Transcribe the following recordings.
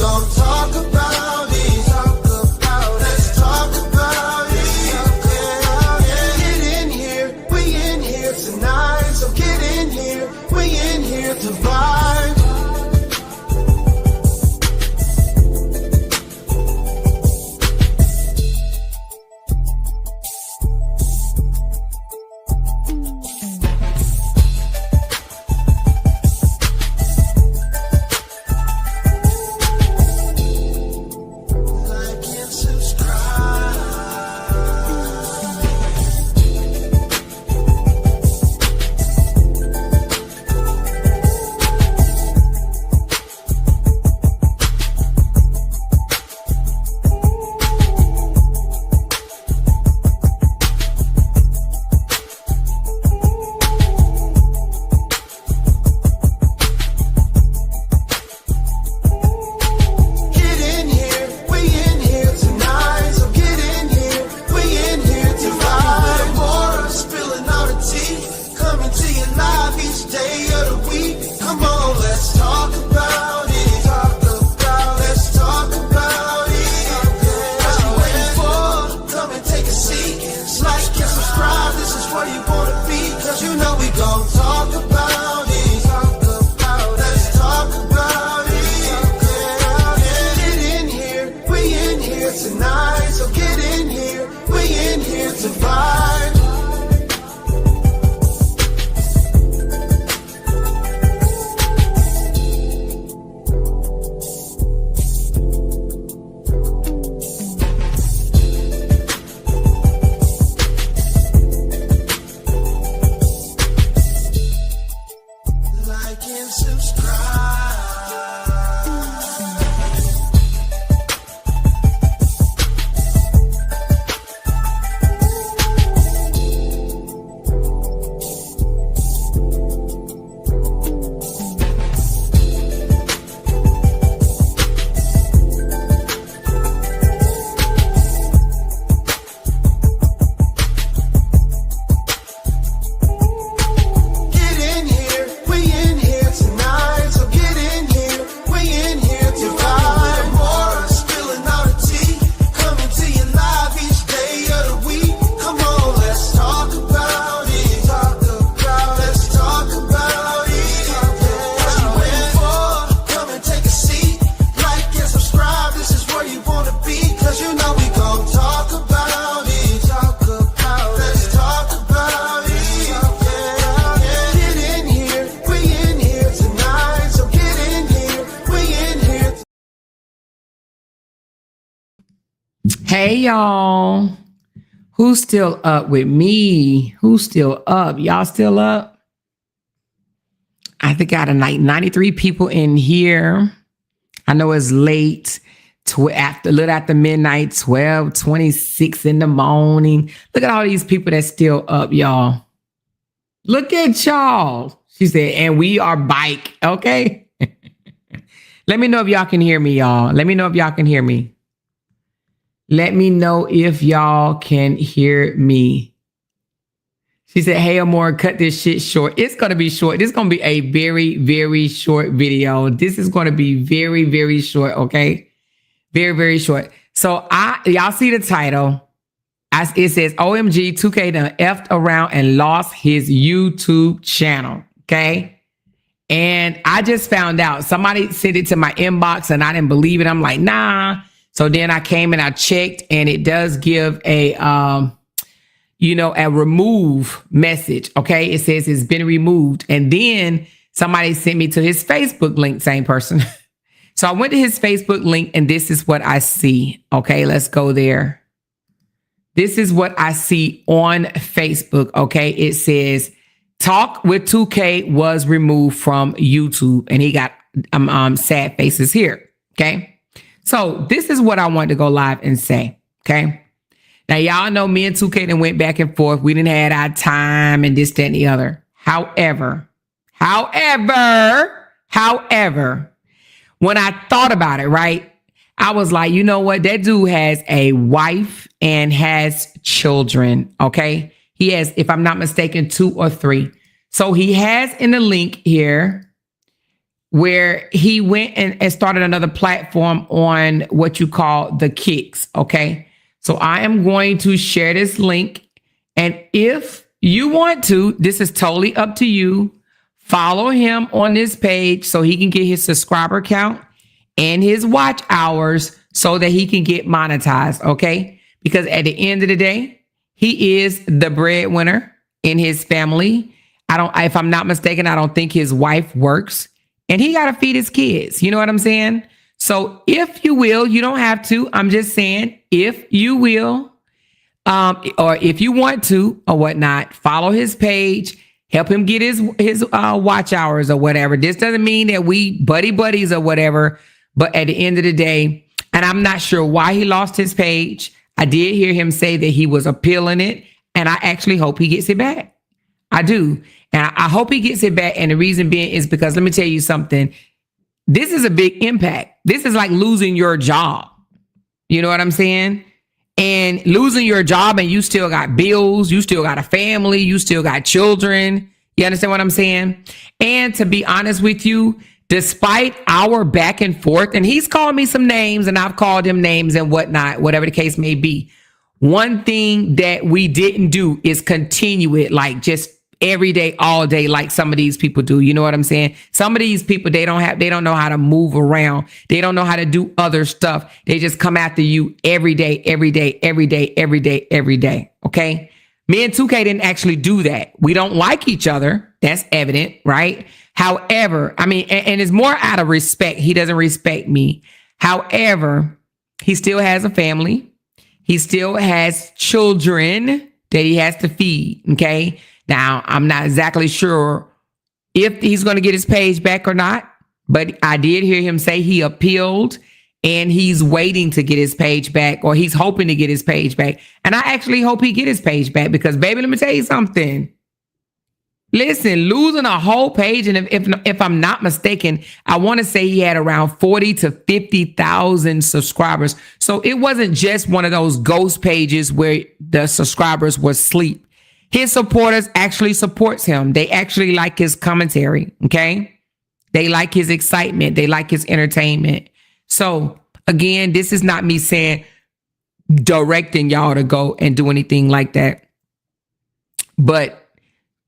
gon' talk about it. Let's talk about it. Get in here, we in here tonight. So get in here, we in here to vibe. Hey, y'all. Who's still up with me? Who's still up? Y'all still up? I think I got 93 people in here. I know it's late. A little after midnight, 12:26 in the morning. Look at all these people that's still up, y'all. Look at y'all. She said, and we are bike. Okay. Let me know if y'all can hear me, y'all. Let me know if y'all can hear me. Let me know if y'all can hear me. She said, hey, Amor, cut this shit short. It's going to be short. This is going to be a very, very short video. This is going to be very, very short, okay? Very, very short. So y'all see the title. It says, OMG, Tukay done effed around and lost his YouTube channel, okay? And I just found out. Somebody sent it to my inbox and I didn't believe it. I'm like, nah. So then I came and I checked, and it does give a, a remove message. Okay. It says it's been removed. And then somebody sent me to his Facebook link, same person. So I went to his Facebook link, and this is what I see. Okay. Let's go there. This is what I see on Facebook. Okay. It says Talk with Tukay was removed from YouTube, and he got sad faces here. Okay. So this is what I wanted to go live and say, okay? Now, y'all know me and Tukay then went back and forth. We didn't have our time and this, that, and the other. However, when I thought about it, right, I was like, you know what? That dude has a wife and has children, okay? He has, if I'm not mistaken, 2 or 3. So he has in the link here, where he went and started another platform on what you call the kicks. Okay. So I am going to share this link. And if you want to, this is totally up to you. Follow him on this page so he can get his subscriber count and his watch hours so that he can get monetized. Okay. Because at the end of the day, he is the breadwinner in his family. If I'm not mistaken, I don't think his wife works and he got to feed his kids. You know what I'm saying? So if you will, you don't have to. I'm just saying, if you will, or if you want to or whatnot, follow his page, help him get his watch hours or whatever. This doesn't mean that we buddies or whatever, but at the end of the day, and I'm not sure why he lost his page. I did hear him say that he was appealing it, and I actually hope he gets it back. I do. And I hope he gets it back. And the reason being is because let me tell you something. This is a big impact. This is like losing your job. You know what I'm saying? And losing your job and you still got bills, you still got a family, you still got children. You understand what I'm saying? And to be honest with you, despite our back and forth, and he's called me some names and I've called him names and whatnot, whatever the case may be. One thing that we didn't do is continue it like just every day, all day, like some of these people do. You know what I'm saying? Some of these people, they don't know how to move around. They don't know how to do other stuff. They just come after you every day, every day, every day, every day, every day. Okay. Me and Tukay didn't actually do that. We don't like each other. That's evident, right? However, I mean, and it's more out of respect. He doesn't respect me. However, he still has a family. He still has children that he has to feed. Okay. Now, I'm not exactly sure if he's going to get his page back or not, but I did hear him say he appealed and he's waiting to get his page back, or he's hoping to get his page back. And I actually hope he get his page back because, baby, let me tell you something. Listen, losing a whole page, and if I'm not mistaken, I want to say he had around 40 to 50,000 subscribers. So it wasn't just one of those ghost pages where the subscribers were asleep. His supporters actually supports him. They actually like his commentary, okay? They like his excitement. They like his entertainment. So, again, this is not me saying directing y'all to go and do anything like that. But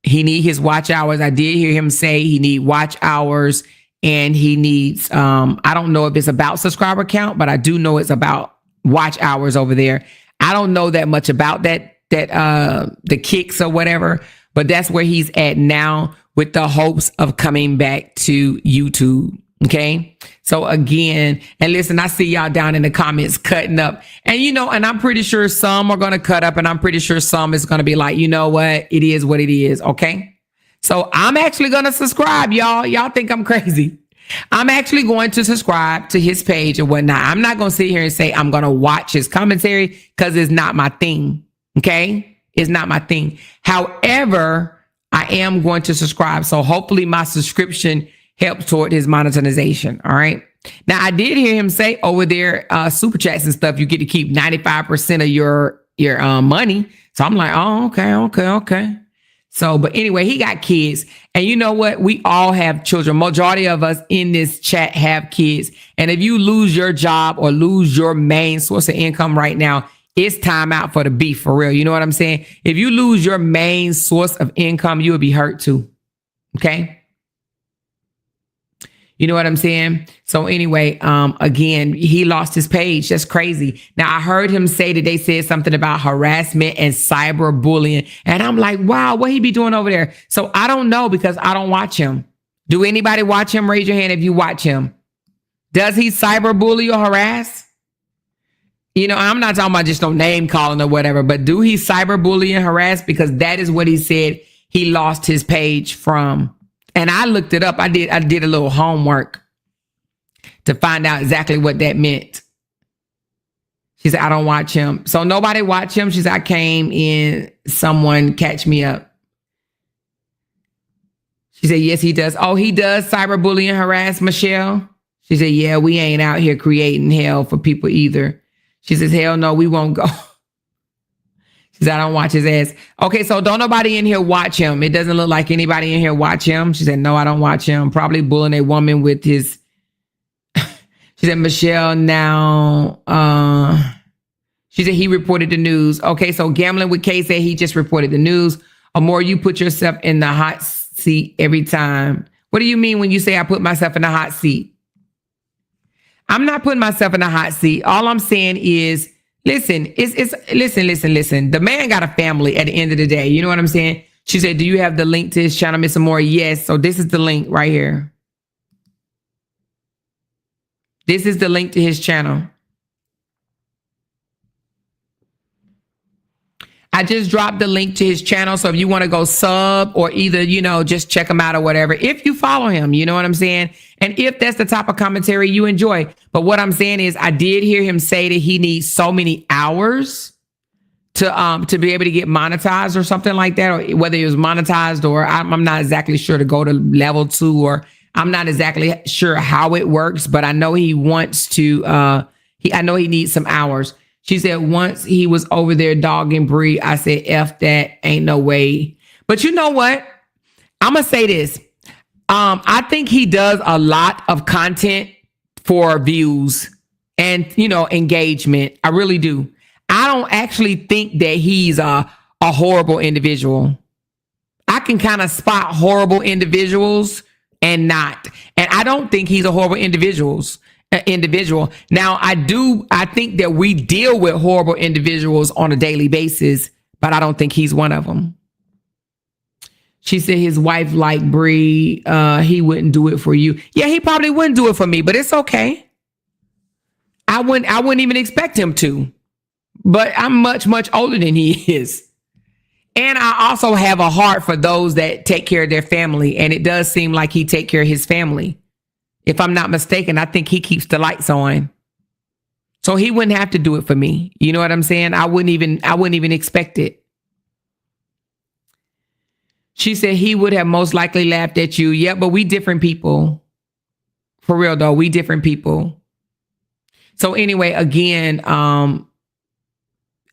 he need his watch hours. I did hear him say he need watch hours and he needs, I don't know if it's about subscriber count, but I do know it's about watch hours over there. I don't know that much about that the kicks or whatever, but that's where he's at now with the hopes of coming back to YouTube. Okay. So again, and listen, I see y'all down in the comments cutting up, and and I'm pretty sure some are going to cut up, and I'm pretty sure some is going to be like, you know what? It is what it is. Okay. So I'm actually going to subscribe, y'all. Y'all think I'm crazy. I'm actually going to subscribe to his page and whatnot. I'm not going to sit here and say I'm going to watch his commentary because it's not my thing. Okay. It's not my thing. However, I am going to subscribe. So hopefully my subscription helps toward his monetization. All right. Now, I did hear him say over there, super chats and stuff, you get to keep 95% of your money. So I'm like, oh, okay. So, but anyway, he got kids. And you know what? We all have children. Majority of us in this chat have kids. And if you lose your job or lose your main source of income right now, it's time out for the beef, for real. You know what I'm saying? If you lose your main source of income, you will be hurt too. Okay. You know what I'm saying? So anyway, again, he lost his page. That's crazy. Now, I heard him say that they said something about harassment and cyberbullying. And I'm like, wow, what he be doing over there? So I don't know because I don't watch him. Do anybody watch him? Raise your hand if you watch him. Does he cyberbully or harass? I'm not talking about just no name calling or whatever, but do he cyberbully and harass? Because that is what he said he lost his page from. And I looked it up. I did a little homework to find out exactly what that meant. She said, I don't watch him. So nobody watch him. She said, I came in, someone catch me up. She said, yes, he does. Oh, he does cyberbully and harass, Michelle? She said, yeah, we ain't out here creating hell for people either. She says, hell no, we won't go. She She said, I don't watch his ass. Okay, so don't nobody in here watch him. It doesn't look like anybody in here watch him. She said, no, I don't watch him. Probably bullying a woman with his. She said, Michelle, now, she said he reported the news. Okay, so Gambling with K said he just reported the news. Or more, you put yourself in the hot seat every time. What do you mean when you say I put myself in the hot seat? I'm not putting myself in the hot seat. All I'm saying is, listen. The man got a family at the end of the day. You know what I'm saying? She said, do you have the link to his channel, Miss Amore? Yes. So this is the link right here. This is the link to his channel. I just dropped the link to his channel. So if you want to go sub or either, just check him out or whatever, if you follow him, you know what I'm saying? And if that's the type of commentary you enjoy. But what I'm saying is I did hear him say that he needs so many hours to be able to get monetized or something like that, or whether it was monetized or I'm not exactly sure to go to level 2, or I'm not exactly sure how it works, but I know he wants to, I know he needs some hours. She said once he was over there dogging Bree, I said, F that, ain't no way. But you know what? I'm going to say this. I think he does a lot of content for views and, engagement. I really do. I don't actually think that he's a horrible individual. I can kind of spot horrible individuals and not. And I don't think he's a horrible individual. Now, I think that we deal with horrible individuals on a daily basis, but I don't think he's one of them. She said his wife liked Bree. He wouldn't do it for you. Yeah, he probably wouldn't do it for me, but it's okay. I wouldn't even expect him to. But I'm much, much older than he is. And I also have a heart for those that take care of their family. And it does seem like he take care of his family. If I'm not mistaken, I think he keeps the lights on. So he wouldn't have to do it for me. You know what I'm saying? I wouldn't even expect it. She said he would have most likely laughed at you. Yeah, but we different people. For real though, we different people. So anyway, again,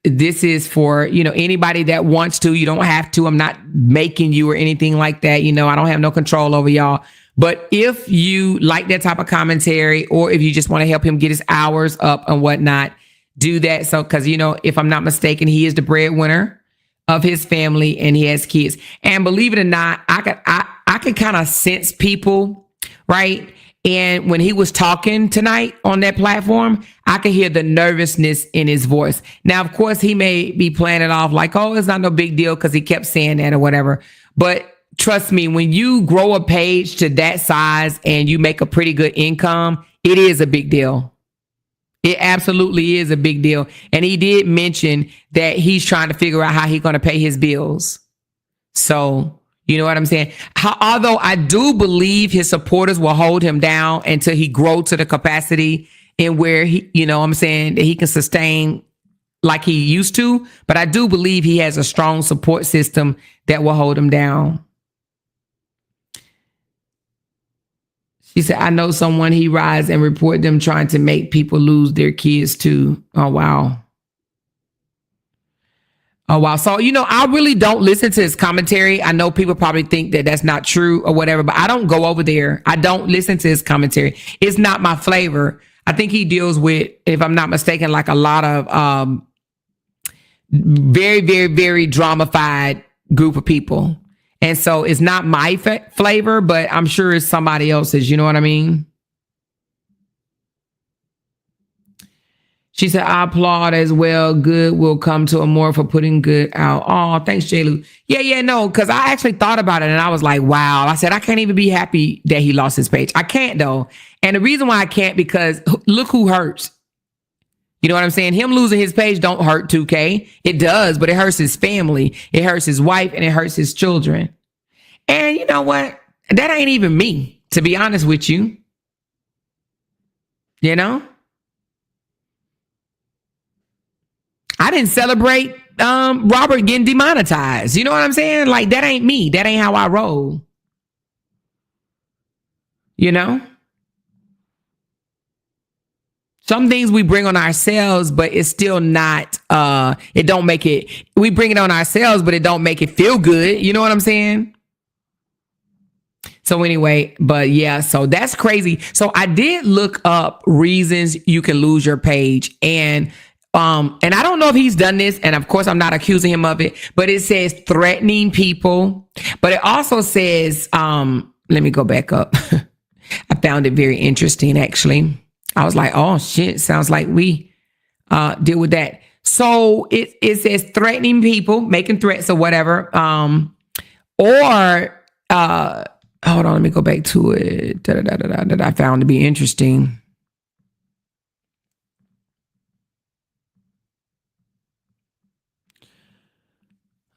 this is for, anybody that wants to. You don't have to. I'm not making you or anything like that. I don't have no control over y'all. But if you like that type of commentary, or if you just want to help him get his hours up and whatnot, do that. So, because, if I'm not mistaken, he is the breadwinner of his family and he has kids. And believe it or not, I could kind of sense people, right? And when he was talking tonight on that platform, I could hear the nervousness in his voice. Now, of course, he may be playing it off like, oh, it's not no big deal because he kept saying that or whatever. But trust me, when you grow a page to that size and you make a pretty good income, it is a big deal. It absolutely is a big deal. And he did mention that he's trying to figure out how he's going to pay his bills. So, you know what I'm saying? Although I do believe his supporters will hold him down until he grow to the capacity in where he, that he can sustain like he used to. But I do believe he has a strong support system that will hold him down. She said, I know someone he rides and report them trying to make people lose their kids too. Oh, wow. Oh, wow. So, I really don't listen to his commentary. I know people probably think that that's not true or whatever, but I don't go over there. I don't listen to his commentary. It's not my flavor. I think he deals with, if I'm not mistaken, like a lot of very, very, very dramified group of people. And so it's not my flavor, but I'm sure it's somebody else's. You know what I mean? She said, I applaud as well. Good will come to Amore for putting good out. Oh, thanks, J-Lu. Yeah, no, because I actually thought about it and I was like, wow. I said, I can't even be happy that he lost his page. I can't, though. And the reason why I can't, because look who hurts. You know what I'm saying? Him losing his page don't hurt Tukay. It does, but it hurts his family. It hurts his wife and it hurts his children. And you know what? That ain't even me, to be honest with you. I didn't celebrate Robert getting demonetized. You know what I'm saying? Like, that ain't me. That ain't how I roll. some things we bring on ourselves, but it's still not, it don't make it, we bring it on ourselves, but it don't make it feel good. You know what I'm saying? So anyway, but yeah, so that's crazy. So I did look up reasons you can lose your page, and I don't know if he's done this, and of course I'm not accusing him of it, but it says threatening people, but it also says, let me go back up. I found it very interesting, actually. I was like, oh shit, sounds like we deal with that. So it says threatening people, making threats or whatever, or hold on, let me go back to it. That I found to be interesting.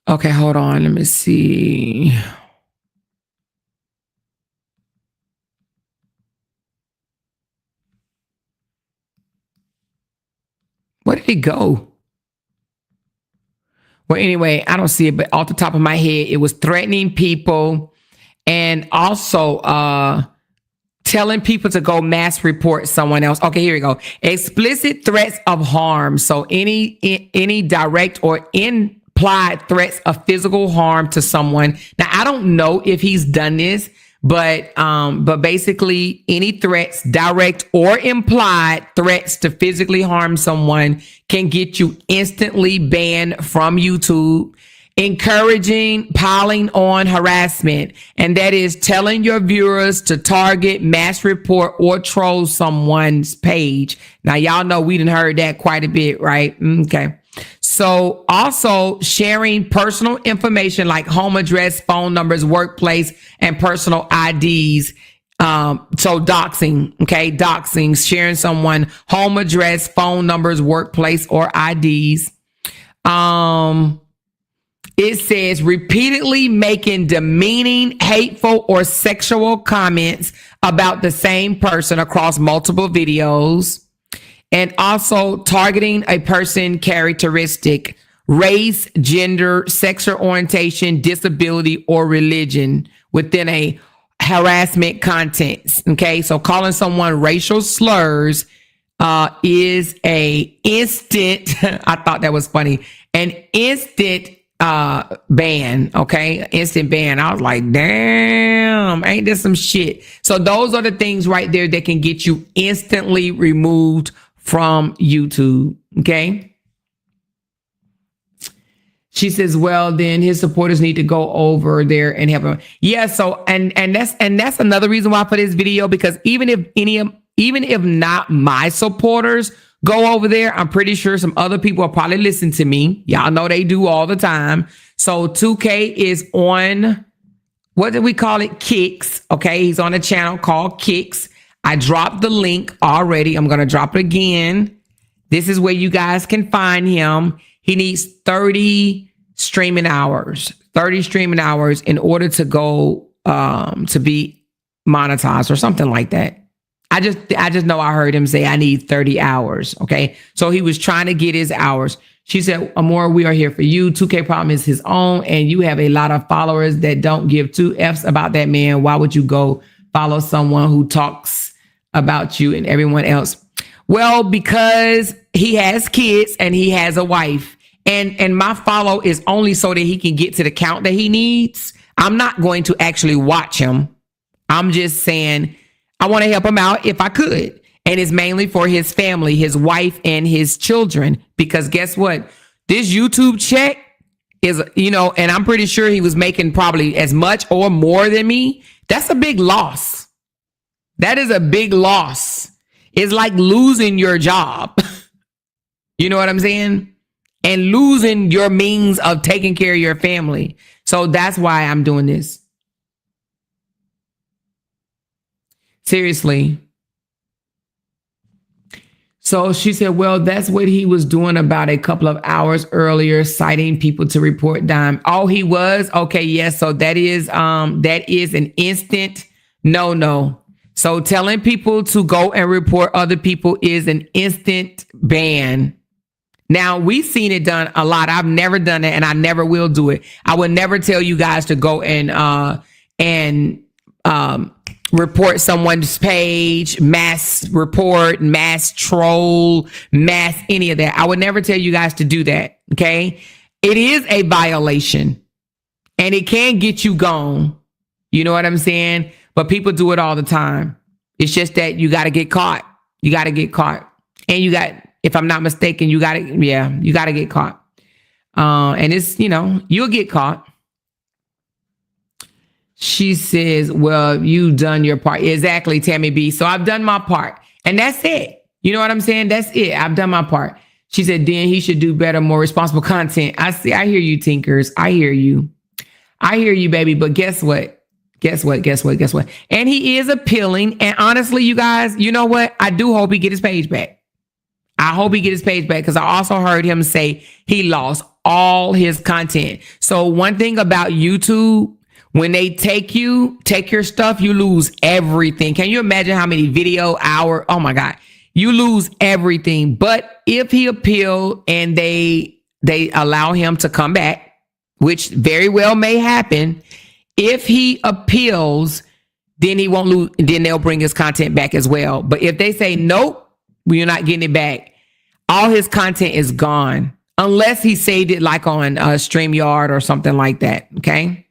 Okay, hold on. Let me see. Where did it go? Well, anyway, I don't see it, but off the top of my head, it was threatening people and also telling people to go mass report someone else. Okay, here we go. Explicit threats of harm. So any direct or implied threats of physical harm to someone. Now, I don't know if he's done this, but basically any threats, direct or implied threats to physically harm someone can get you instantly banned from YouTube. Encouraging piling on harassment, and that is telling your viewers to target, mass report, or troll someone's page. Now, y'all know we done heard that quite a bit, right? Okay. So also sharing personal information like home address, phone numbers, workplace, and personal IDs. So doxing, okay? Doxing, sharing someone home address, phone numbers, workplace, or IDs. It says repeatedly making demeaning, hateful, or sexual comments about the same person across multiple videos. And also targeting a person characteristic, race, gender, sexual orientation, disability, or religion within a harassment content. Okay, so calling someone racial slurs is a instant, I thought that was funny, an instant ban. Okay, instant ban. I was like, damn, ain't this some shit? So those are the things right there that can get you instantly removed from YouTube. Okay. She says, well, then his supporters need to go over there and help him. Yeah. So, and that's another reason why I put this video, because even if not my supporters go over there, I'm pretty sure some other people will probably listen to me. Y'all know they do all the time. So Tukay is on, what do we call it? Kicks. Okay. He's on a channel called Kicks. I dropped the link already. I'm going to drop it again. This is where you guys can find him. He needs 30 streaming hours in order to go to be monetized or something like that. I just know I heard him say I need 30 hours. Okay. So he was trying to get his hours. She said, Amor, we are here for you. 2K problem is his own, and you have a lot of followers that don't give two F's about that man. Why would you go follow someone who talks about you and everyone else? Well, because he has kids and he has a wife, and my follow is only so that he can get to the count that he needs. I'm not going to actually watch him. I'm just saying I want to help him out if I could. And it's mainly for his family, his wife, and his children. Because guess what? This YouTube check is, and I'm pretty sure he was making probably as much or more than me. That's a big loss. That is a big loss. It's like losing your job. You know what I'm saying? And losing your means of taking care of your family. So that's why I'm doing this. Seriously. So she said, well, that's what he was doing about a couple of hours earlier, citing people to report dime. Oh, he was? Okay, yes. So that is an instant no. So telling people to go and report other people is an instant ban. Now, we've seen it done a lot. I've never done it, and I never will do it. I would never tell you guys to go and report someone's page, mass report, mass troll, mass any of that. I would never tell you guys to do that. Okay. It is a violation and it can get you gone. You know what I'm saying? But people do it all the time. It's just that you got to get caught. You got to get caught. And you got, if I'm not mistaken, you got to get caught. And it's, you'll get caught. She says, well, you done your part. Exactly, Tammy B. So I've done my part. And that's it. You know what I'm saying? That's it. I've done my part. She said, then he should do better, more responsible content. I hear you, Tinkers. I hear you, baby. But guess what? And he is appealing. And honestly, you guys, you know what? I do hope he get his page back. I hope he get his page back because I also heard him say he lost all his content. So one thing about YouTube, when they take your stuff, you lose everything. Can you imagine how many video hour? Oh my God, you lose everything. But if he appealed and they allow him to come back, which very well may happen, if he appeals, then he won't lose. Then they'll bring his content back as well. But if they say, nope, you're not getting it back, all his content is gone unless he saved it like on StreamYard or something like that. Okay.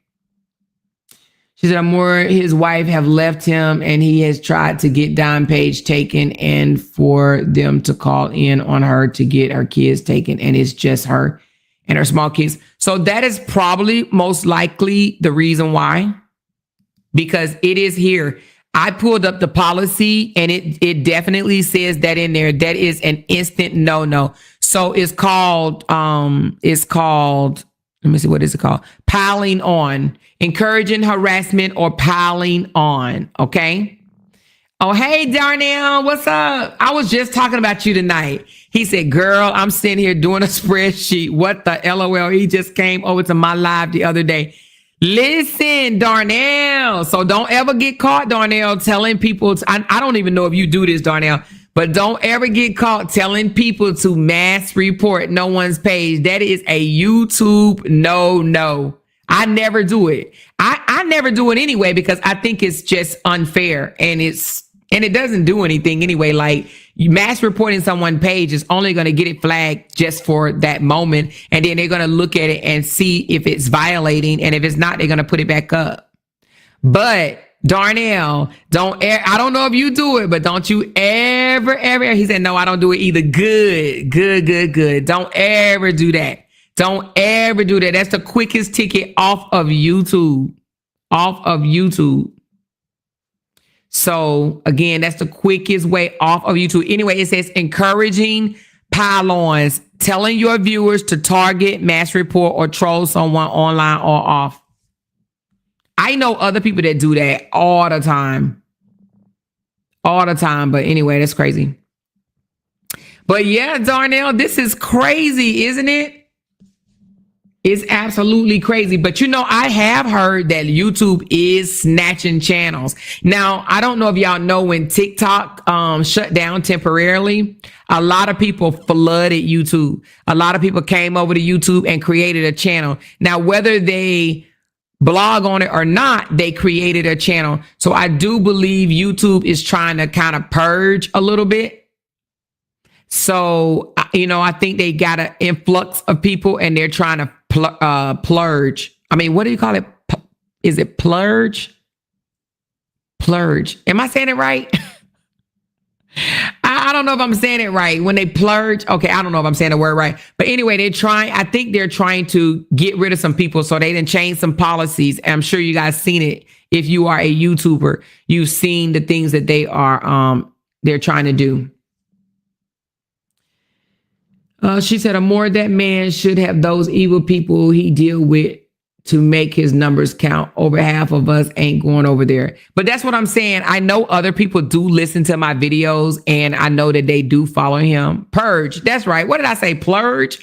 She said, his wife have left him and he has tried to get Dime page taken and for them to call in on her to get her kids taken. And it's just her and her small kids. So that is probably most likely the reason why, because it is here. I pulled up the policy and it definitely says that in there. That is an instant no. So it's called, let me see, what is it called? Piling on. Encouraging harassment or piling on. Okay. Oh, hey, Darnell, what's up? I was just talking about you tonight. He said, girl, I'm sitting here doing a spreadsheet. What the LOL? He just came over to my live the other day. Listen, Darnell. So don't ever get caught, Darnell, telling people. I don't even know if you do this, Darnell, but don't ever get caught telling people to mass report no one's page. That is a YouTube no. I never do it. I never do it anyway, because I think it's just unfair and it doesn't do anything anyway. Like, mass reporting someone's page is only going to get it flagged just for that moment. And then they're going to look at it and see if it's violating. And if it's not, they're going to put it back up. But Darnell, I don't know if you do it, but don't you ever, he said, no, I don't do it either. Good. Don't ever do that. Don't ever do that. That's the quickest ticket off of YouTube. So again, that's the quickest way off of YouTube. Anyway, it says encouraging pile-ons, telling your viewers to target, mass report, or troll someone online or off. I know other people that do that all the time. But anyway, that's crazy. But yeah, Darnell, this is crazy, isn't it? It's absolutely crazy. But I have heard that YouTube is snatching channels. Now, I don't know if y'all know, when TikTok shut down temporarily, a lot of people flooded YouTube. A lot of people came over to YouTube and created a channel. Now, whether they blog on it or not, they created a channel. So I do believe YouTube is trying to kind of purge a little bit. So, I think they got an influx of people and they're trying to plurge. I mean, what do you call it? Is it plurge? Plurge. Am I saying it right? I don't know if I'm saying it right. When they plurge. Okay. I don't know if I'm saying the word right. But anyway, I think they're trying to get rid of some people. So they didn't change some policies. And I'm sure you guys seen it. If you are a YouTuber, you've seen the things that they're trying to do. She said, that man should have those evil people he deal with to make his numbers count. Over half of us ain't going over there. But that's what I'm saying. I know other people do listen to my videos and I know that they do follow him. Purge. That's right. What did I say? Plurge.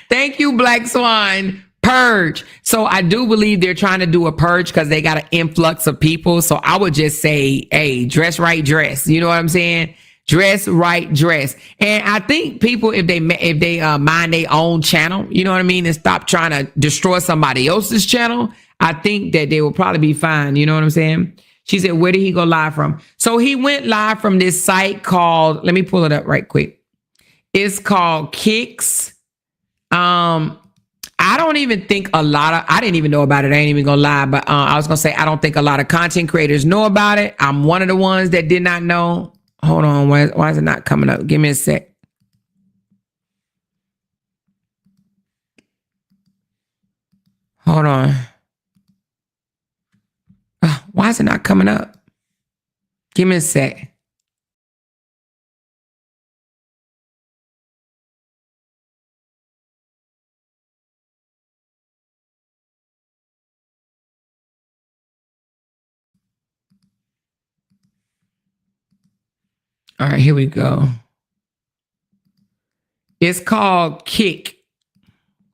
Thank you, Black Swan. Purge. So I do believe they're trying to do a purge because they got an influx of people. So I would just say, hey, dress right, dress. You know what I'm saying? Dress right, dress. And I think people, if they mind their own channel, you know what I mean, and stop trying to destroy somebody else's channel, I think that they will probably be fine. You know what I'm saying? She said, where did he go live from? So he went live from this site called, let me pull it up right quick. It's called Kicks. I don't even think I didn't even know about it. I ain't even gonna lie, but I was gonna say, I don't think a lot of content creators know about it. I'm one of the ones that did not know. Hold on, why is it not coming up? Give me a sec. Hold on. Why is it not coming up? Give me a sec. All right, here we go. It's called Kick.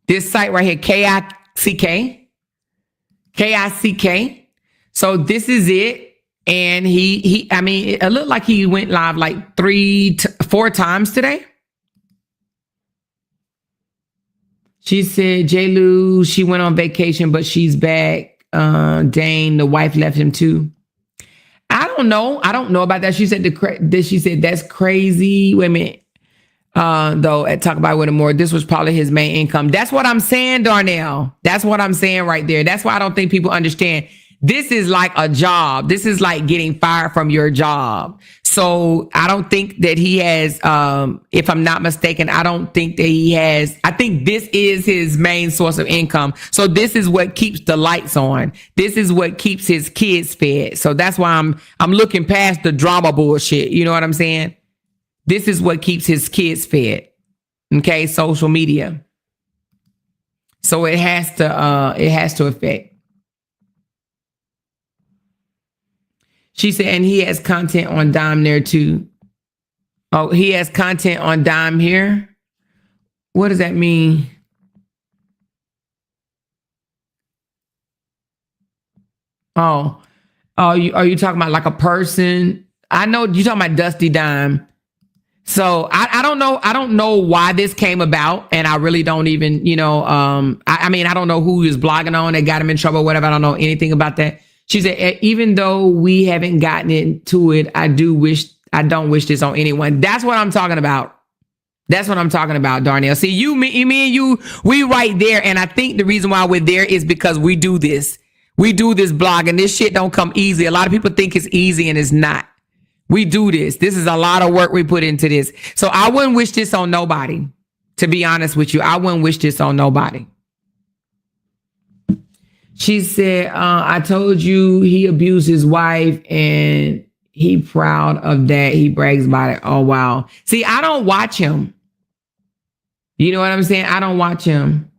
This site right here, K-I-C-K. K-I-C-K. So this is it. And I mean, it looked like he went live like 4 times today. She said, J. Lou, she went on vacation, but she's back. Dane, the wife left him too. I don't know. I don't know about that. She said that's crazy. Wait a minute. Though at Talk About It with Him More, this was probably his main income. That's what I'm saying, Darnell. That's what I'm saying right there. That's why I don't think people understand. This is like a job. This is like getting fired from your job. So I don't think that he has, if I'm not mistaken, I don't think that he has, I think this is his main source of income. So this is what keeps the lights on. This is what keeps his kids fed. So that's why I'm looking past the drama bullshit. You know what I'm saying? This is what keeps his kids fed. Okay. Social media. So it has to affect. She said, and he has content on Dime there too. Oh, he has content on Dime here. What does that mean? Oh, are you talking about like a person? I know you're talking about Dusty Dime. So I don't know. I don't know why this came about. And I really don't even, I mean, I don't know who he was blogging on that got him in trouble, whatever. I don't know anything about that. She said, even though we haven't gotten into it, I don't wish this on anyone. That's what I'm talking about. That's what I'm talking about, Darnell. See, me and you, we right there. And I think the reason why we're there is because we do this. We do this blog and this shit don't come easy. A lot of people think it's easy and it's not. We do this. This is a lot of work we put into this. So I wouldn't wish this on nobody. To be honest with you, I wouldn't wish this on nobody. She said, I told you he abused his wife and he proud of that. He brags about it. Oh, wow. See, I don't watch him. You know what I'm saying? I don't watch him.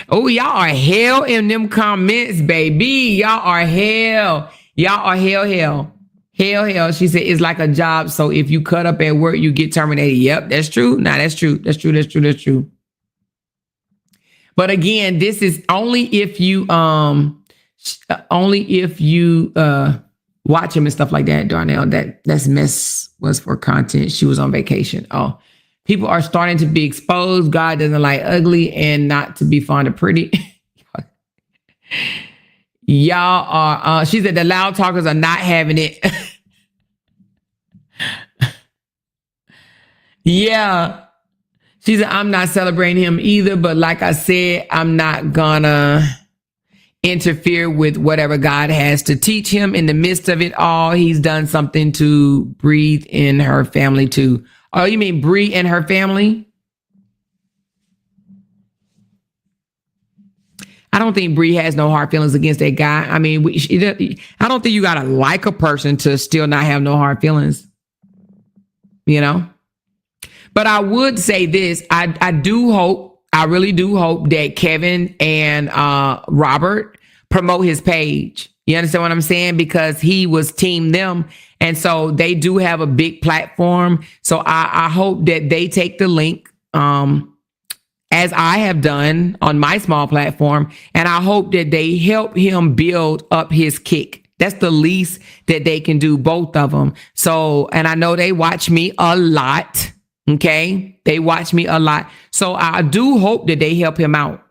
Oh, y'all are hell in them comments, baby. Y'all are hell. Y'all are hell. Hell. She said, it's like a job. So if you cut up at work, you get terminated. Yep, that's true. Nah, that's true. That's true. But again, this is only if you watch him and stuff like that, Darnell. That's mess was for content. She was on vacation. Oh, people are starting to be exposed. God doesn't like ugly and not to be fond of pretty. Y'all are, she said the loud talkers are not having it. Yeah. She said, I'm not celebrating him either, but like I said, I'm not gonna interfere with whatever God has to teach him in the midst of it all. He's done something to breathe in her family too. Oh, you mean Bree and her family? I don't think Bree has no hard feelings against that guy. I mean, I don't think you gotta like a person to still not have no hard feelings, you know? But I would say this, I really do hope that Kevin and Robert promote his page. You understand what I'm saying? Because he was team them. And so they do have a big platform. So I hope that they take the link as I have done on my small platform. And I hope that they help him build up his kick. That's the least that they can do, both of them. So, and I know they watch me a lot. Okay. They watch me a lot. So I do hope that they help him out.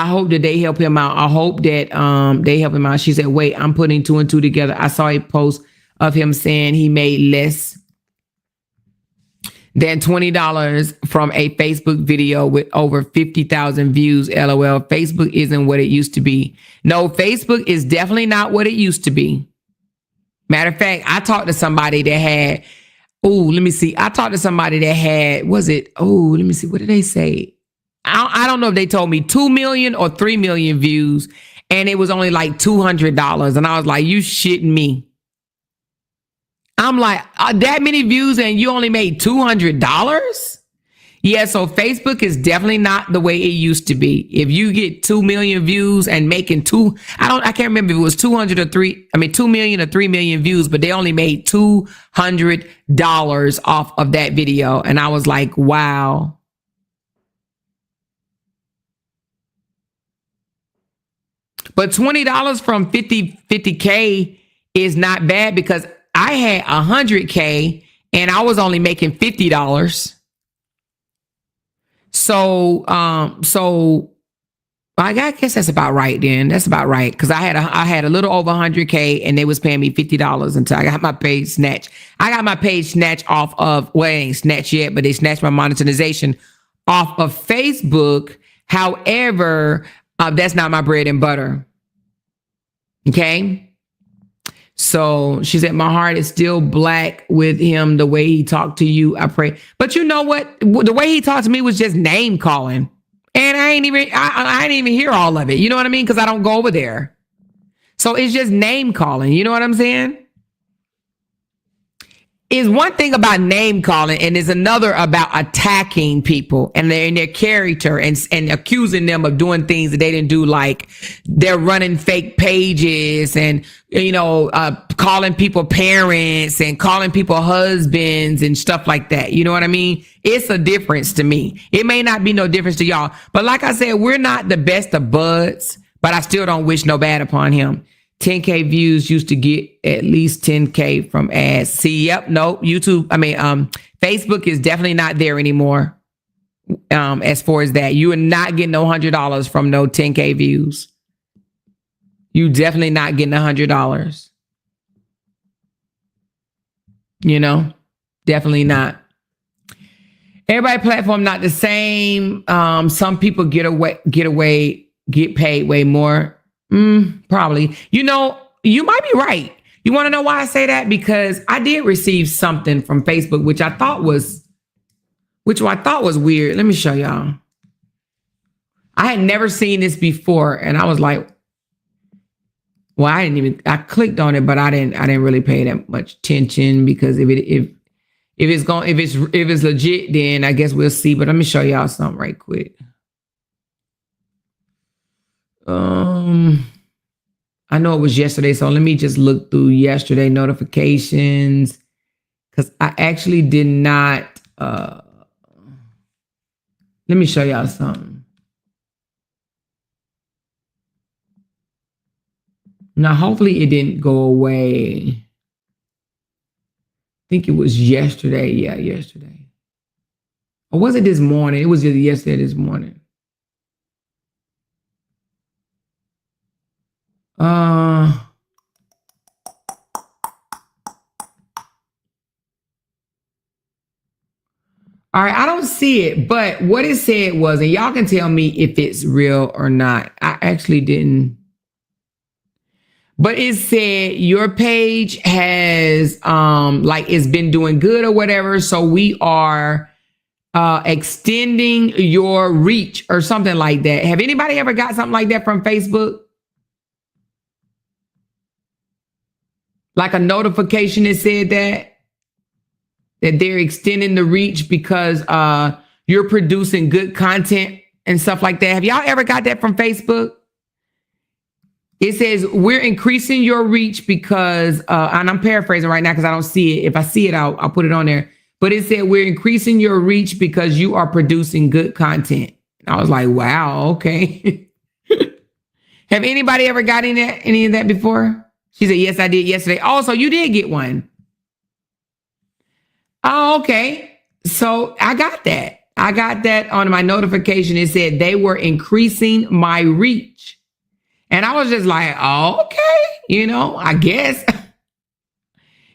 I hope that they help him out. I hope that they help him out. She said, wait, I'm putting 2 and 2 together. I saw a post of him saying he made less than $20 from a Facebook video with over 50,000 views. LOL. Facebook isn't what it used to be. No, Facebook is definitely not what it used to be. Matter of fact, I talked to somebody that had, let me see. I talked to somebody that had, let me see. What did they say? I don't know if they told me 2 million or 3 million views, and it was only like $200. And I was like, you shitting me. I'm like, that many views and you only made $200? Yeah, so Facebook is definitely not the way it used to be. If you get 2 million views and making I can't remember if it was 2 million or 3 million views, but they only made $200 off of that video. And I was like, wow. But $20 from 50K is not bad, because I had 100K and I was only making $50. So I guess that's about right then. That's about right. Cause I had a little over 100K and they was paying me $50 until I got my page snatched. I got my page snatched off of, well, it ain't snatched yet, but they snatched my monetization off of Facebook. However, that's not my bread and butter. Okay. So she said, my heart is still black with him. The way he talked to you, I pray. But you know what? The way he talked to me was just name calling. And I didn't even hear all of it. You know what I mean? Because I don't go over there. So it's just name calling. You know what I'm saying? Is one thing about name calling, and is another about attacking people and their character and accusing them of doing things that they didn't do, like they're running fake pages and, calling people parents and calling people husbands and stuff like that. You know what I mean? It's a difference to me. It may not be no difference to y'all, but like I said, we're not the best of buds, but I still don't wish no bad upon him. 10K views used to get at least 10K from ads. See, yep, nope. Facebook is definitely not there anymore. As far as that, you are not getting no $100 from no 10K views. You definitely not getting $100. Definitely not. Everybody platform not the same. Some people get paid way more. Probably. You might be right. You want to know why I say that? Because I did receive something from Facebook, which I thought was weird. Let me show y'all. I had never seen this before, and I was like, well, I clicked on it, but I didn't really pay that much attention, because if it's legit, then I guess we'll see. But let me show y'all something right quick. I know it was yesterday, so let me just look through yesterday notifications, because I actually did not. Let me show y'all something. Now, hopefully it didn't go away. I think it was yesterday. Yeah, yesterday. Or was it this morning? It was just yesterday, this morning. All right, I don't see it, but what it said was, and y'all can tell me if it's real or not. I actually didn't. But it said your page has it's been doing good or whatever, so we are extending your reach or something like that. Have anybody ever got something like that from Facebook? Like a notification that said that they're extending the reach because you're producing good content and stuff like that. Have y'all ever got that from Facebook? It says, we're increasing your reach because, and I'm paraphrasing right now because I don't see it. If I see it, I'll put it on there. But it said, we're increasing your reach because you are producing good content. And I was like, wow, okay. Have anybody ever got any of that before? She said, yes, I did yesterday. Oh, so you did get one. Oh, okay. So I got that. I got that on my notification. It said they were increasing my reach. And I was just like, oh, okay, I guess.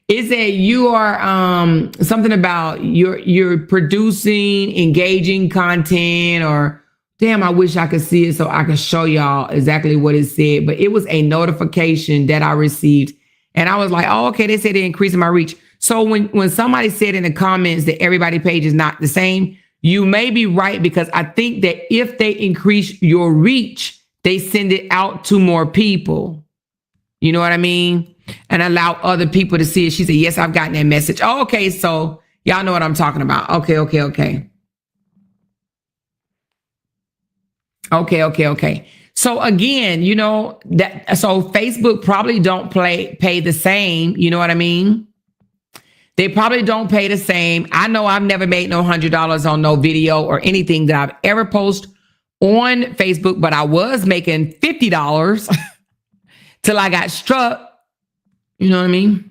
It said you are something about you're producing engaging content, or damn, I wish I could see it so I could show y'all exactly what it said. But it was a notification that I received. And I was like, oh, okay, they said they're increasing my reach. So when somebody said in the comments that everybody's page is not the same, you may be right, because I think that if they increase your reach, they send it out to more people. You know what I mean? And allow other people to see it. She said, yes, I've gotten that message. Oh, okay, so y'all know what I'm talking about. Okay. So again, so Facebook probably don't pay the same. You know what I mean? They probably don't pay the same. I know I've never made no $100 on no video or anything that I've ever posted on Facebook, but I was making $50 till I got struck. You know what I mean?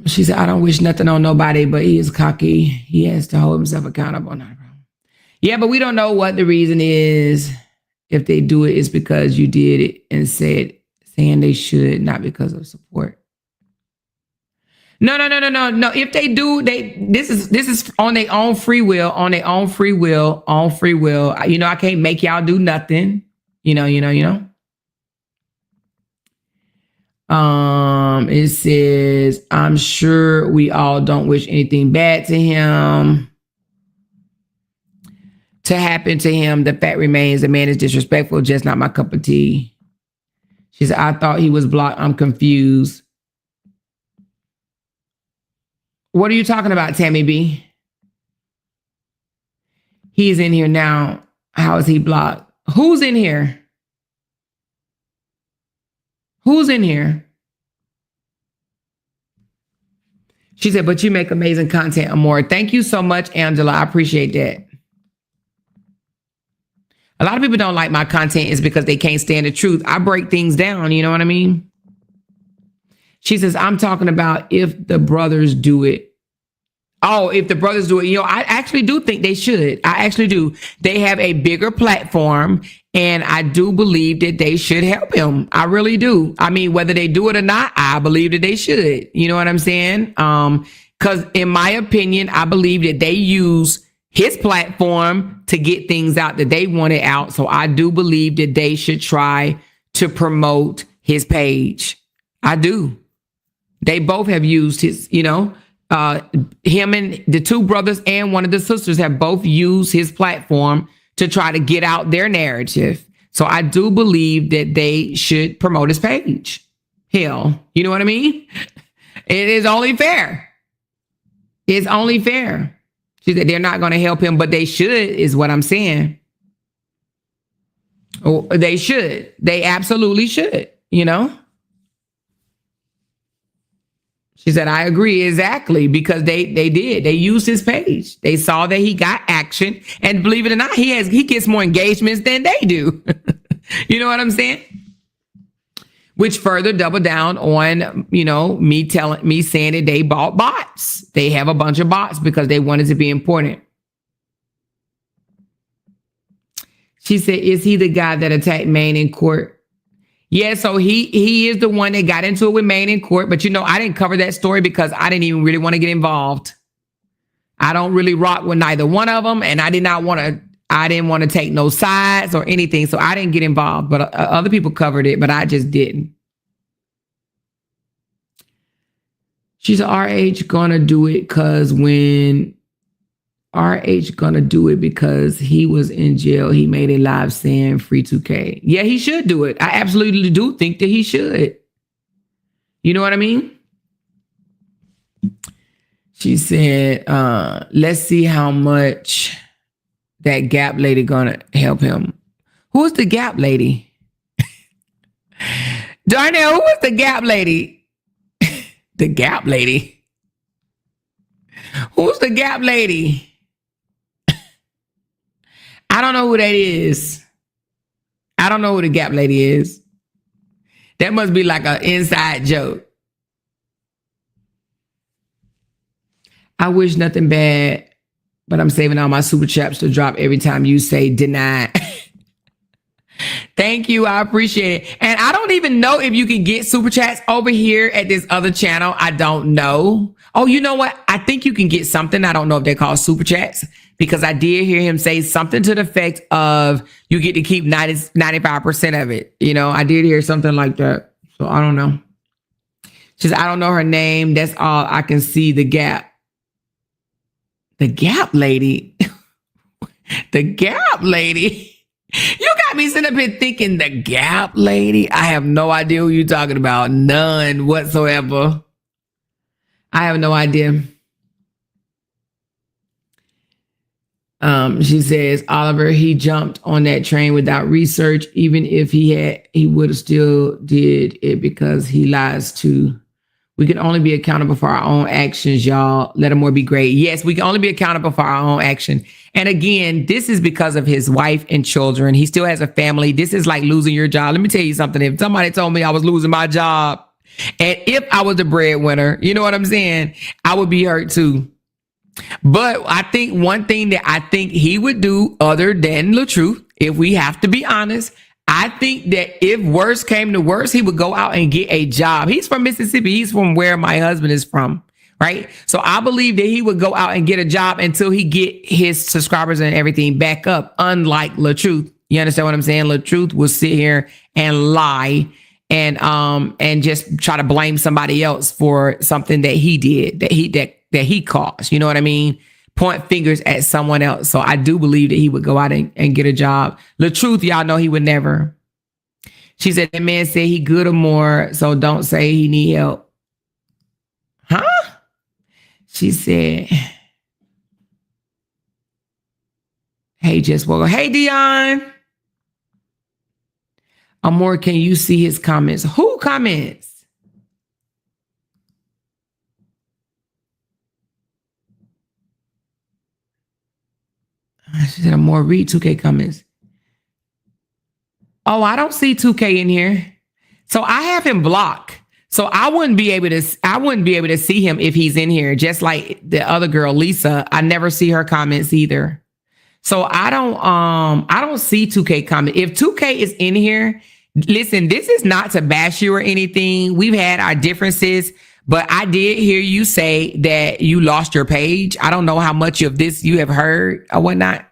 She said, I don't wish nothing on nobody, but he is cocky. He has to hold himself accountable. Yeah, but we don't know what the reason is. If they do it, it's because you did it and saying they should, not because of support. No. If they do, this is on their own free will, I can't make y'all do nothing. It says, I'm sure we all don't wish anything bad to him to happen to him. The fact remains, the man is disrespectful, just not my cup of tea. She said, I thought he was blocked. I'm confused. What are you talking about, Tammy B? He's in here now. How is he blocked? Who's in here? Who's in here? She said, but you make amazing content, Amor. Thank you so much, Angela. I appreciate that. A lot of people don't like my content is because they can't stand the truth. I break things down. You know what I mean? She says, I'm talking about if the brothers do it. Oh, if the brothers do it, I actually do think they should. I actually do. They have a bigger platform, and I do believe that they should help him. I really do. I mean, whether they do it or not, I believe that they should. You know what I'm saying? Because in my opinion, I believe that they use his platform to get things out that they wanted out. So I do believe that they should try to promote his page. I do. They both have used his, him and the two brothers and one of the sisters have both used his platform to try to get out their narrative. So I do believe that they should promote his page. Hell, you know what I mean? It is only fair. It's only fair. She said they're not going to help him, but they should, is what I'm saying. Oh, they should. They absolutely should, She said, I agree, exactly, because they did. They used his page. They saw that he got action, and believe it or not, he gets more engagements than they do. You know what I'm saying? Which further double down on, me saying that they bought bots. They have a bunch of bots because they wanted to be important. She said, is he the guy that attacked Maine in court? Yeah, so he is the one that got into it with Maine in court. But, I didn't cover that story because I didn't even really want to get involved. I don't really rock with neither one of them. And I didn't want to take no sides or anything. So I didn't get involved. But other people covered it, but I just didn't. She's RH gonna do it because because he was in jail, he made a live saying free Tukay. Yeah, he should do it. I absolutely do think that he should. You know what I mean? She said, let's see how much that Gap lady gonna help him. Who's the Gap lady? Darnell, who is the Gap lady? The Gap lady. Who's the Gap lady? I don't know who that is. I don't know who the Gap lady is. That must be like an inside joke. I wish nothing bad, but I'm saving all my super chats to drop every time you say deny. Thank you. I appreciate it. And I don't even know if you can get super chats over here at this other channel. I don't know. Oh, you know what? I think you can get something. I don't know if they're called super chats, because I did hear him say something to the effect of you get to keep 95% of it. You know, I did hear something like that. So I don't know. She said, I don't know her name. That's all I can see. The Gap. The Gap lady. The Gap lady. You got me sitting up here thinking the Gap lady. I have no idea who you're talking about. None whatsoever. I have no idea. She says, Oliver, he jumped on that train without research. Even if he would have still did it because he lies too. We can only be accountable for our own actions, y'all. Let him more be great. Yes, we can only be accountable for our own action. And again, this is because of his wife and children. He still has a family. This is like losing your job. Let me tell you something. If somebody told me I was losing my job, and if I was the breadwinner, you know what I'm saying, I would be hurt too. But I think one thing that I think he would do other than the truth, if we have to be honest, I think that if worse came to worse, he would go out and get a job. He's from Mississippi. He's from where my husband is from, right? So I believe that he would go out and get a job until he get his subscribers and everything back up. Unlike LaTruth, you understand what I'm saying? LaTruth will sit here and lie and just try to blame somebody else for something that he did, that he caused. You know what I mean? Point fingers at someone else. So I do believe that he would go out and get a job. The truth, y'all know he would never. She said, that man said he good or more, so don't say he need help. Huh? She said, hey, just woke up. Hey, Dion. Amor, can you see his comments? Who comments? She said, I'm more read 2K comments. Oh, I don't see 2K in here. So I have him blocked. So I wouldn't be able to see him if he's in here. Just like the other girl, Lisa, I never see her comments either. So I don't see 2K comment. If 2K is in here, listen, this is not to bash you or anything. We've had our differences. But I did hear you say that you lost your page. I don't know how much of this you have heard or whatnot,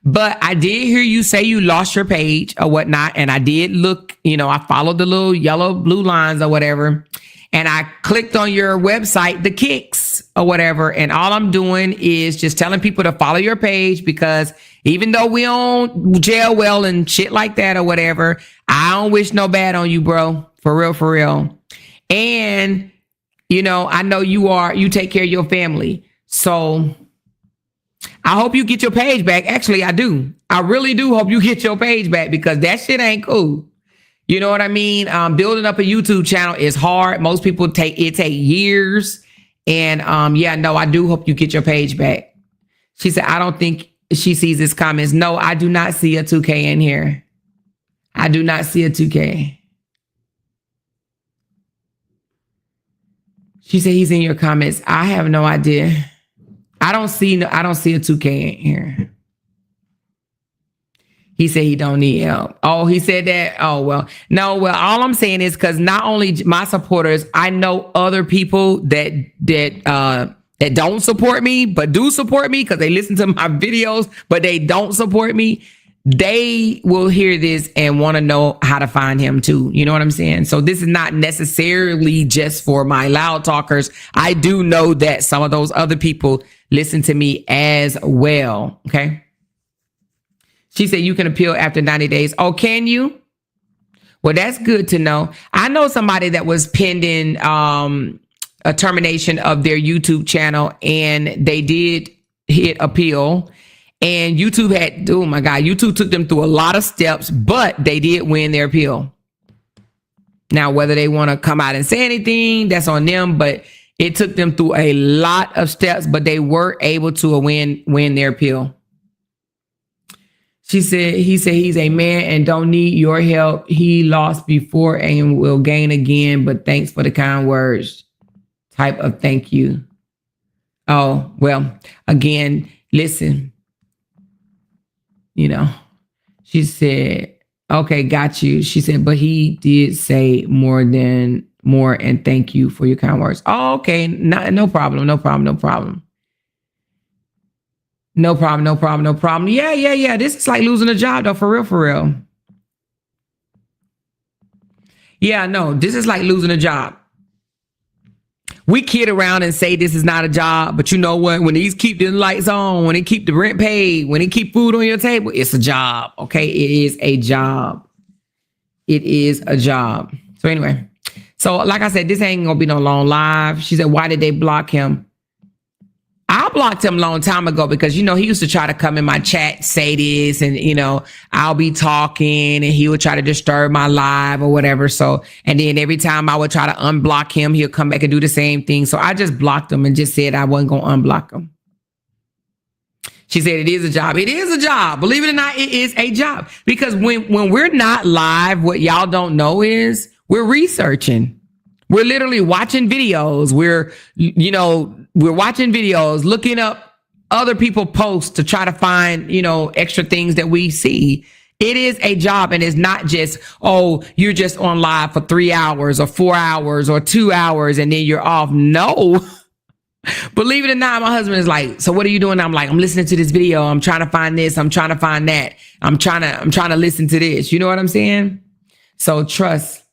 but I did hear you say you lost your page or whatnot. And I did look, I followed the little yellow, blue lines or whatever. And I clicked on your website, the kicks or whatever. And all I'm doing is just telling people to follow your page, because even though we don't jail well and shit like that or whatever, I don't wish no bad on you, bro. For real, for real. And I know you take care of your family. So I hope you get your page back. Actually, I do. I really do hope you get your page back, because that shit ain't cool. You know what I mean? Building up a YouTube channel is hard. Most people take years. And I do hope you get your page back. She said, I don't think she sees his comments. No, I do not see a 2K in here. I do not see a 2K. She said he's in your comments. I have no idea. I don't see a 2K in here. He said he don't need help. Oh, he said that. Oh, well, no. Well, all I'm saying is, because not only my supporters, I know other people that don't support me, but do support me because they listen to my videos, but they don't support me. They will hear this and want to know how to find him too. You know what I'm saying? So this is not necessarily just for my loud talkers. I do know that some of those other people listen to me as well. Okay. She said you can appeal after 90 days. Oh, can you? Well, that's good to know. I know somebody that was pending a termination of their YouTube channel, and they did hit appeal. And YouTube YouTube took them through a lot of steps, but they did win their appeal. Now, whether they want to come out and say anything, that's on them, but it took them through a lot of steps, but they were able to win their appeal. He said he's a man and don't need your help. He lost before and will gain again, but thanks for the kind words. Type of thank you. Oh, well, again, listen, she said, okay, got you. She said, but he did say more and thank you for your kind words. Oh, okay. No problem. No problem. No problem. No problem. No problem. No problem. Yeah. This is like losing a job though. For real. For real. Yeah, no, this is like losing a job. We kid around and say this is not a job, but you know what? When these keep the lights on, when they keep the rent paid, when they keep food on your table, it's a job. Okay. It is a job. It is a job. So anyway, so like I said, this ain't gonna be no long live. She said, why did they block him? I blocked him a long time ago because, he used to try to come in my chat, say this, and, I'll be talking and he would try to disturb my live or whatever. So, and then every time I would try to unblock him, he'll come back and do the same thing. So I just blocked him and just said I wasn't going to unblock him. She said, it is a job. It is a job. Believe it or not, it is a job. Because when we're not live, what y'all don't know is we're researching. We're literally watching videos. We're watching videos, looking up other people posts to try to find, extra things that we see. It is a job, and it's not just, oh, you're just on live for 3 hours or 4 hours or 2 hours and then you're off. No. Believe it or not, my husband is like, so what are you doing? I'm like, I'm listening to this video. I'm trying to find this. I'm trying to find that. I'm trying to listen to this. You know what I'm saying? So trust.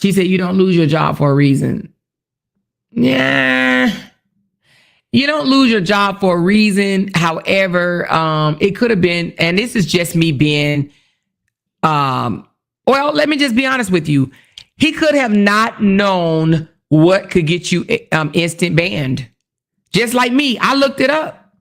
She said, you don't lose your job for a reason. Yeah. You don't lose your job for a reason. However, it could have been, and this is just me being, well, let me just be honest with you. He could have not known what could get you instant banned. Just like me, I looked it up.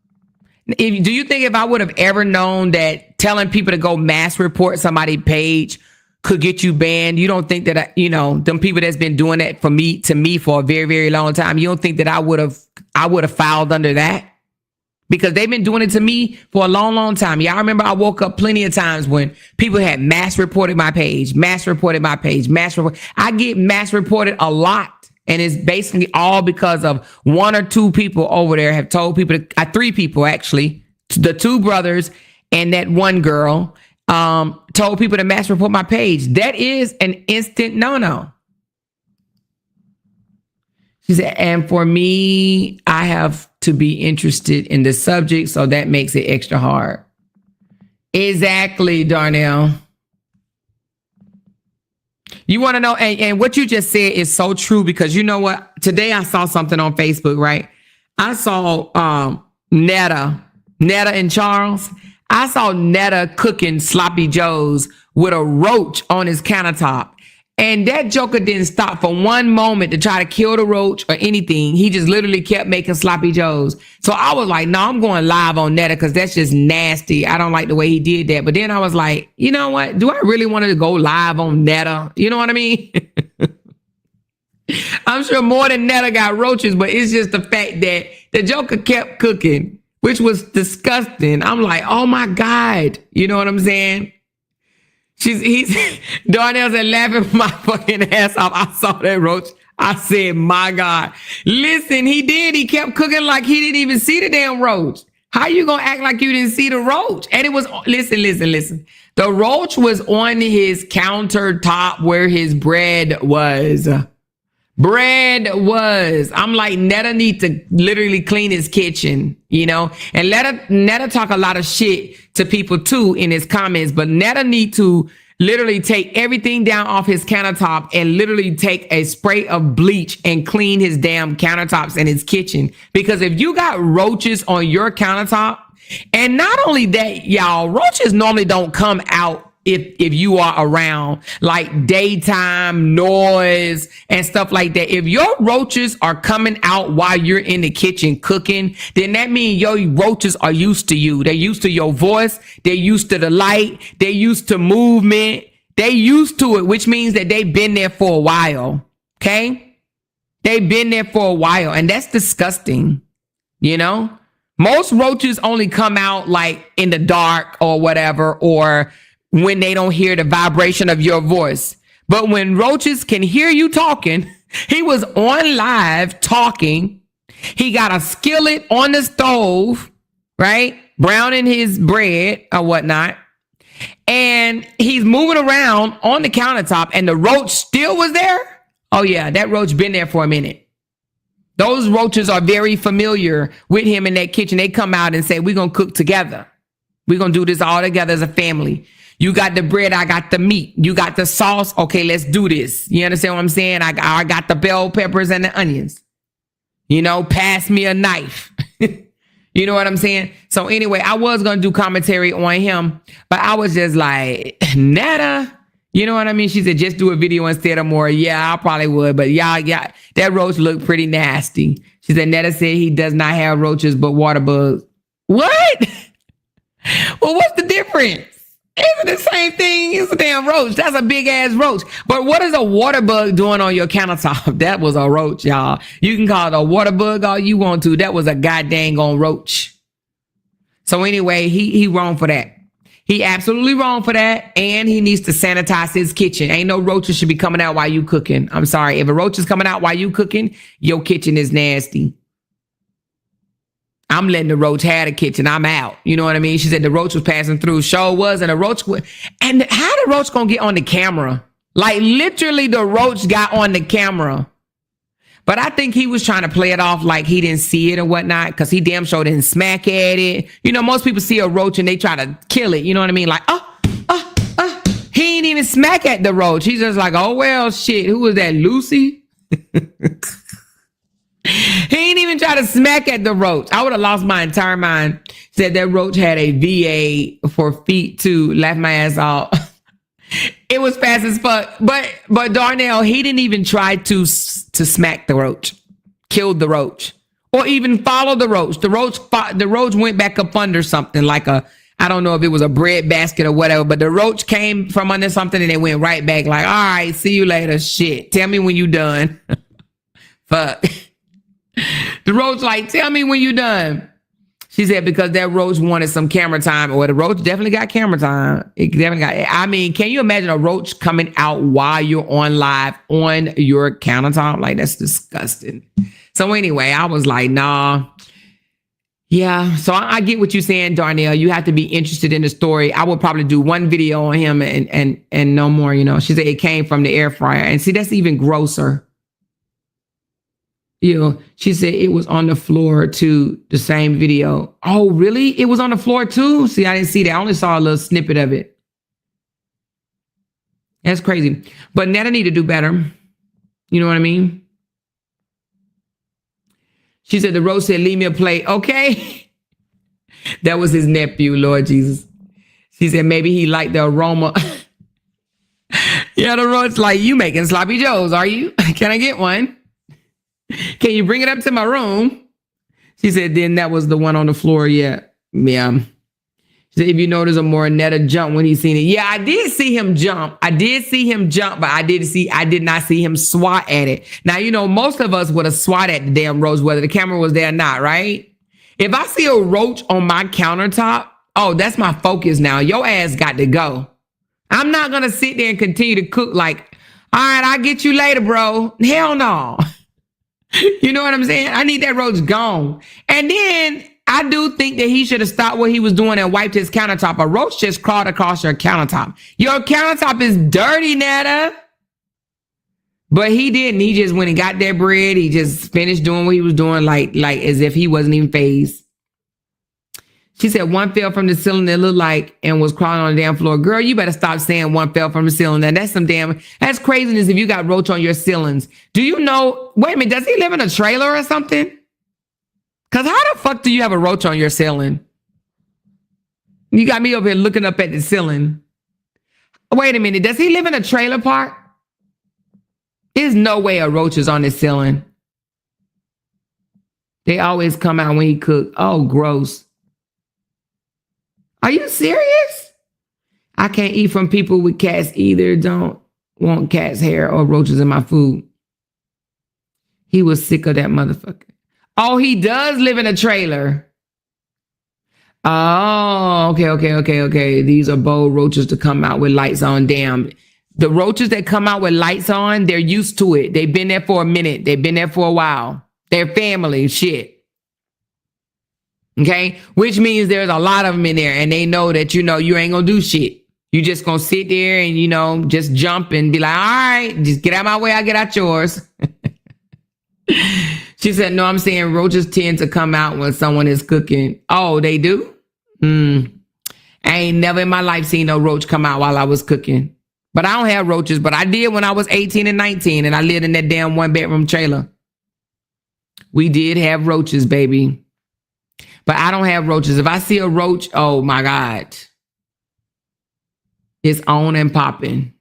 Do you think if I would have ever known that telling people to go mass report somebody's page could get you banned? You don't think that, them people that's been doing that to me for a very, very long time, you don't think that I would have filed under that? Because they've been doing it to me for a long, long time. Y'all remember I woke up plenty of times when people had mass reported my page. I get mass reported a lot. And it's basically all because of 1 or 2 people over there have told people, 3 people actually, the 2 brothers and that 1 girl, told people to mass report my page. That is an instant no-no. She said, and for me, I have to be interested in the subject, so that makes it extra hard. Exactly, Darnell. You want to know, and what you just said is so true, because you know what? Today I saw something on Facebook, right? I saw Netta and Charles. I saw Netta cooking sloppy joes with a roach on his countertop. And that joker didn't stop for one moment to try to kill the roach or anything. He just literally kept making sloppy joes. So I was like, no, I'm going live on Netta because that's just nasty. I don't like the way he did that. But then I was like, you know what? Do I really want to go live on Netta? You know what I mean? I'm sure more than Netta got roaches, but it's just the fact that the joker kept cooking, which was disgusting. I'm like, oh my God. You know what I'm saying? Darnell said, laughing my fucking ass off. I saw that roach. I said, my God. Listen, he did. He kept cooking like he didn't even see the damn roach. How you gonna act like you didn't see the roach? And it was, listen. The roach was on his countertop where his bread was. I'm like, Netta need to literally clean his kitchen, and Netta talk a lot of shit to people too in his comments, but Netta need to literally take everything down off his countertop and literally take a spray of bleach and clean his damn countertops in his kitchen. Because if you got roaches on your countertop, and not only that, y'all, roaches normally don't come out if you are around, like daytime noise and stuff like that. If your roaches are coming out while you're in the kitchen cooking, then that means your roaches are used to you. They're used to your voice. They're used to the light. They're used to movement. They used to it, which means that they've been there for a while. Okay? They've been there for a while, and that's disgusting. Most roaches only come out like in the dark or whatever, or when they don't hear the vibration of your voice. But when roaches can hear you talking, He was on live talking. He got a skillet on the stove, right? Browning his bread or whatnot. And he's moving around on the countertop and the roach still was there. Oh yeah, that roach been there for a minute. Those roaches are very familiar with him in that kitchen. They come out and say, we're going to cook together. We're going to do this all together as a family. You got the bread, I got the meat. You got the sauce. Okay, let's do this. You understand what I'm saying? I got the bell peppers and the onions. You know, pass me a knife. You know what I'm saying? So anyway, I was going to do commentary on him, but I was just like, Netta, you know what I mean? She said, just do a video instead of more. Yeah, I probably would, but yeah, that roach looked pretty nasty. She said, Netta said he does not have roaches, but water bugs. What? Well, what's the difference? Isn't the same thing? It's a damn roach. That's a big ass roach. But what is a water bug doing on your countertop? That was a roach, y'all. You can call it a water bug all you want to. That was a goddamn on roach. So anyway, he wrong for that. He absolutely wrong for that. And he needs to sanitize his kitchen. Ain't no roaches should be coming out while you cooking. I'm sorry. If a roach is coming out while you cooking, your kitchen is nasty. I'm letting the roach have the kitchen. I'm out. You know what I mean? She said the roach was passing through. Sure was. And the roach, and how the roach gonna get on the camera? Like literally the roach got on the camera. But I think he was trying to play it off like he didn't see it or whatnot, because he damn sure didn't smack at it. You know, most people see a roach and they try to kill it. You know what I mean? Like, he ain't even smack at the roach. He's just like, oh, well, shit. Who was that, Lucy? He ain't even try to smack at the roach. I would have lost my entire mind. Said that roach had a VA for feet too. Laughed my ass off. It was fast as fuck. But Darnell, he didn't even try to smack the roach, killed the roach, or even follow the roach. The roach went back up under something like I don't know if it was a bread basket or whatever, but the roach came from under something and it went right back like, all right, see you later. Shit. Tell me when you done. Fuck. The roach like, tell me when you done. She said because that roach wanted some camera time, or the roach definitely got camera time. It definitely got. I mean, can you imagine a roach coming out while you're on live on your countertop? Like, that's disgusting. So anyway, I was like, nah. Yeah. So I get what you're saying, Darnell. You have to be interested in the story. I will probably do one video on him and no more, you know. She said it came from the air fryer. And see, that's even grosser. You know, she said it was on the floor too, the same video. Oh, really? It was on the floor too? See, I didn't see that. I only saw a little snippet of it. That's crazy. But Netta need to do better. You know what I mean? She said the roach said, leave me a plate. Okay. That was his nephew, Lord Jesus. She said maybe he liked the aroma. Yeah, the roach like, you making sloppy joes, are you? Can I get one? Can you bring it up to my room? She said, then that was the one on the floor. Yeah. Yeah. She said, if you notice a more Netta jump when he seen it. Yeah, I did see him jump. But I did not see him swat at it. Now, you know, most of us would have swat at the damn roach, whether the camera was there or not, right? If I see a roach on my countertop, oh, that's my focus now. Your ass got to go. I'm not going to sit there and continue to cook like, all right, I'll get you later, bro. Hell no. You know what I'm saying? I need that roach gone. And then I do think that he should have stopped what he was doing and wiped his countertop. A roach just crawled across your countertop. Your countertop is dirty, Netta. But he didn't. He just went and got that bread. He just finished doing what he was doing like as if he wasn't even fazed. She said one fell from the ceiling that looked like and was crawling on the damn floor. Girl, you better stop saying one fell from the ceiling. Now that's craziness if you got roach on your ceilings. Do you know, wait a minute, does he live in a trailer or something? Because how the fuck do you have a roach on your ceiling? You got me over here looking up at the ceiling. Wait a minute, does he live in a trailer park? There's no way a roach is on his ceiling. They always come out when he cook. Oh, gross. Are you serious? I can't eat from people with cats either. Don't want cat's hair or roaches in my food. He was sick of that motherfucker. Oh, he does live in a trailer. Oh, okay. These are bold roaches to come out with lights on. Damn. The roaches that come out with lights on, they're used to it. They've been there for a minute. They've been there for a while. They're family shit. Okay? Which means there's a lot of them in there and they know that, you ain't gonna do shit. You just gonna sit there and, just jump and be like, all right, just get out my way. I'll get out yours. She said, no, I'm saying roaches tend to come out when someone is cooking. Oh, they do? I ain't never in my life seen no roach come out while I was cooking. But I don't have roaches, but I did when I was 18 and 19 and I lived in that damn 1-bedroom trailer. We did have roaches, baby. But I don't have roaches. If I see a roach, oh my God. It's on and popping.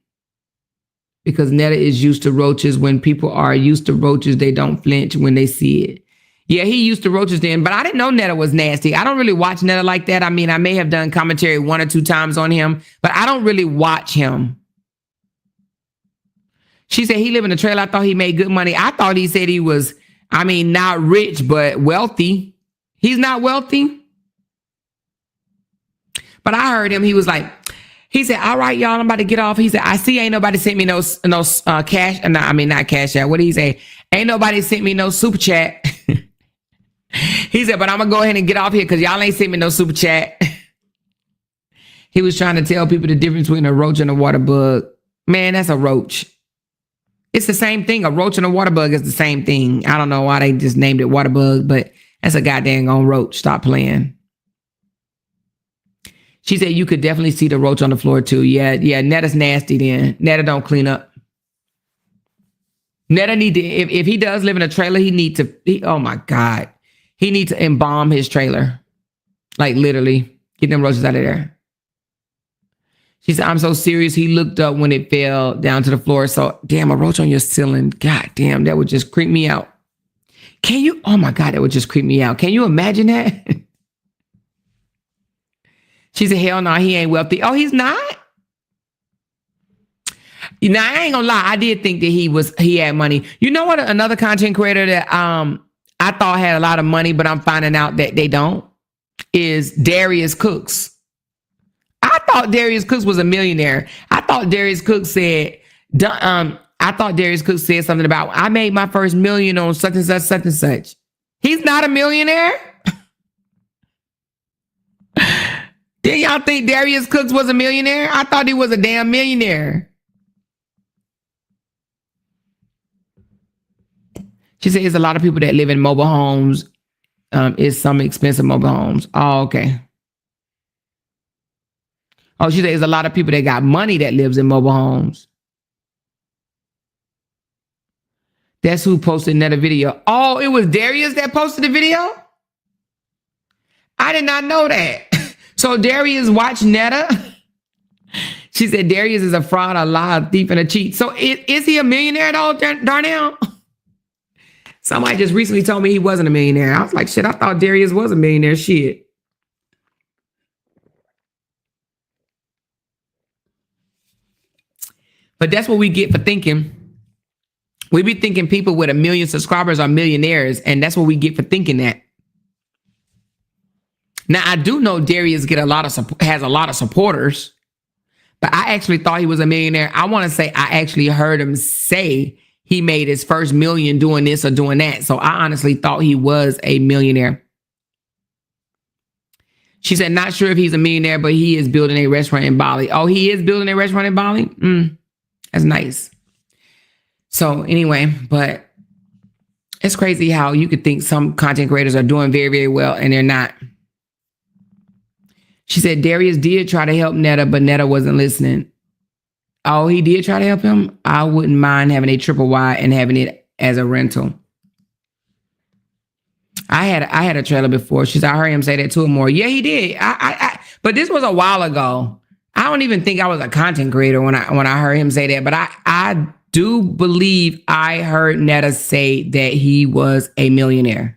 Because Netta is used to roaches. When people are used to roaches, they don't flinch when they see it. Yeah, he used to roaches then, but I didn't know Netta was nasty. I don't really watch Netta like that. I mean, I may have done commentary 1 or 2 times on him, but I don't really watch him. She said he lived in a trailer. I thought he made good money. I thought he said he was, not rich, but wealthy. He's not wealthy. But I heard him. He said, all right, y'all, I'm about to get off. He said, I see ain't nobody sent me no cash. Not cash out. What did he say? Ain't nobody sent me no super chat. He said, but I'm going to go ahead and get off here because y'all ain't sent me no super chat. He was trying to tell people the difference between a roach and a water bug. Man, that's a roach. It's the same thing. A roach and a water bug is the same thing. I don't know why they just named it water bug, but that's a goddamn on roach. Stop playing. She said you could definitely see the roach on the floor too. Yeah. Netta's nasty then. Netta don't clean up. Netta need to, if he does live in a trailer, oh my God. He needs to embalm his trailer. Like literally. Get them roaches out of there. She said, I'm so serious. He looked up when it fell down to the floor. So damn, a roach on your ceiling. God damn, that would just creep me out. Oh my God, that would just creep me out. Can you imagine that? She said, hell no, he ain't wealthy. Oh, he's not? Now, I ain't gonna lie. I did think that he had money. You know what? Another content creator that I thought had a lot of money, but I'm finding out that they don't, is Darius Cooks. I thought Darius Cooks was a millionaire. I thought Darius Cooks said something about, I made my first million on such and such, such and such. He's not a millionaire? Did y'all think Darius Cooks was a millionaire? I thought he was a damn millionaire. She said, there's a lot of people that live in mobile homes. It's some expensive mobile homes. Oh, okay. Oh, she said, there's a lot of people that got money that lives in mobile homes. That's who posted Netta video. Oh, it was Darius that posted the video? I did not know that. So Darius watched Netta? She said Darius is a fraud, a lie, a thief, and a cheat. So is he a millionaire at all, Darnell? Somebody just recently told me he wasn't a millionaire. I was like, shit, I thought Darius was a millionaire. Shit. But that's what we get for thinking. We be thinking people with 1 million subscribers are millionaires, and that's what we get for thinking that. Now, I do know Darius has a lot of supporters, but I actually thought he was a millionaire. I want to say I actually heard him say he made his first million doing this or doing that. So I honestly thought he was a millionaire. She said, not sure if he's a millionaire, but he is building a restaurant in Bali. Oh, he is building a restaurant in Bali? That's nice. So anyway, but it's crazy how you could think some content creators are doing very, very well and they're not. She said Darius did try to help Netta, but Netta wasn't listening. Oh, he did try to help him? I wouldn't mind having a triple wide and having it as a rental. I had a trailer before. She said, I heard him say that 2 or more. Yeah, he did. But this was a while ago. I don't even think I was a content creator when I heard him say that. But I do believe I heard Netta say that he was a millionaire.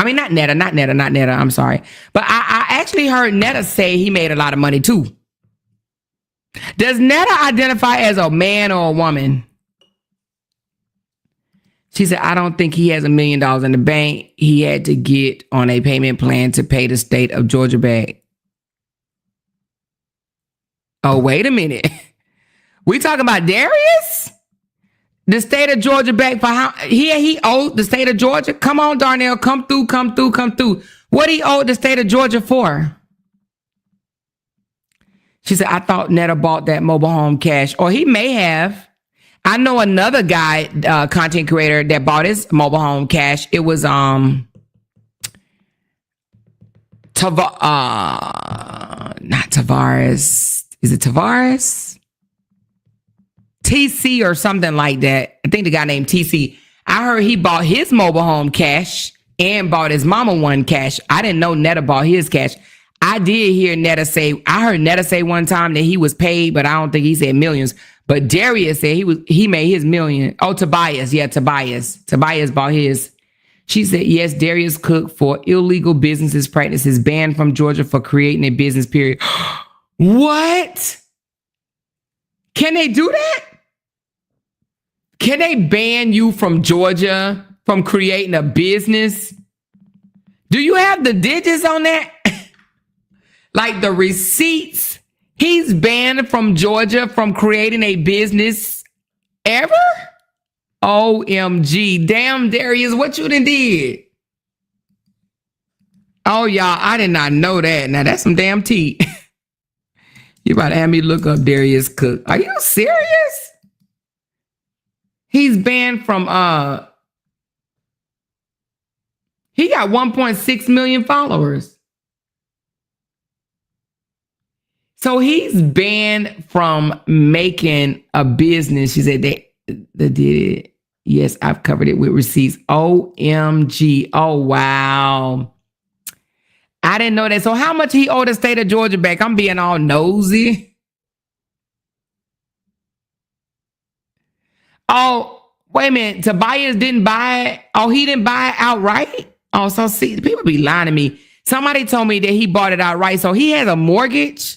I mean, not Netta. I'm sorry. But I actually heard Netta say he made a lot of money too. Does Netta identify as a man or a woman? She said, I don't think he has $1 million in the bank. He had to get on a payment plan to pay the state of Georgia back. Oh, wait a minute. We talking about Darius? The state of Georgia back for how he owed the state of Georgia? Come on, Darnell, come through. What he owed the state of Georgia for? She said, I thought Netta bought that mobile home cash. Or he may have. I know another guy, content creator, that bought his mobile home cash. It was not Tavares. Is it Tavares? TC or something like that. I think the guy named TC. I heard he bought his mobile home cash and bought his mama one cash. I didn't know Netta bought his cash. I did hear Netta say, I heard Netta say one time that he was paid, but I don't think he said millions. But Darius said he made his million. Oh, Tobias. Yeah, Tobias. Tobias bought his. She said, yes, Darius Cook for illegal businesses practices banned from Georgia for creating a business, period. What? Can they do that? Can they ban you from Georgia from creating a business? Do you have the digits on that? Like the receipts? He's banned from Georgia from creating a business ever? OMG. Damn, Darius, what you done did? Oh, y'all, I did not know that. Now, that's some damn tea. You about to have me look up Darius Cook. Are you serious? He's banned from, he got 1.6 million followers. So he's banned from making a business. She said they did it. Yes, I've covered it with receipts. OMG. Oh, wow. I didn't know that. So how much he owed the state of Georgia back? I'm being all nosy. Oh, wait a minute. Tobias didn't buy it. Oh, he didn't buy it outright? Oh, so see, people be lying to me. Somebody told me that he bought it outright. So he has a mortgage.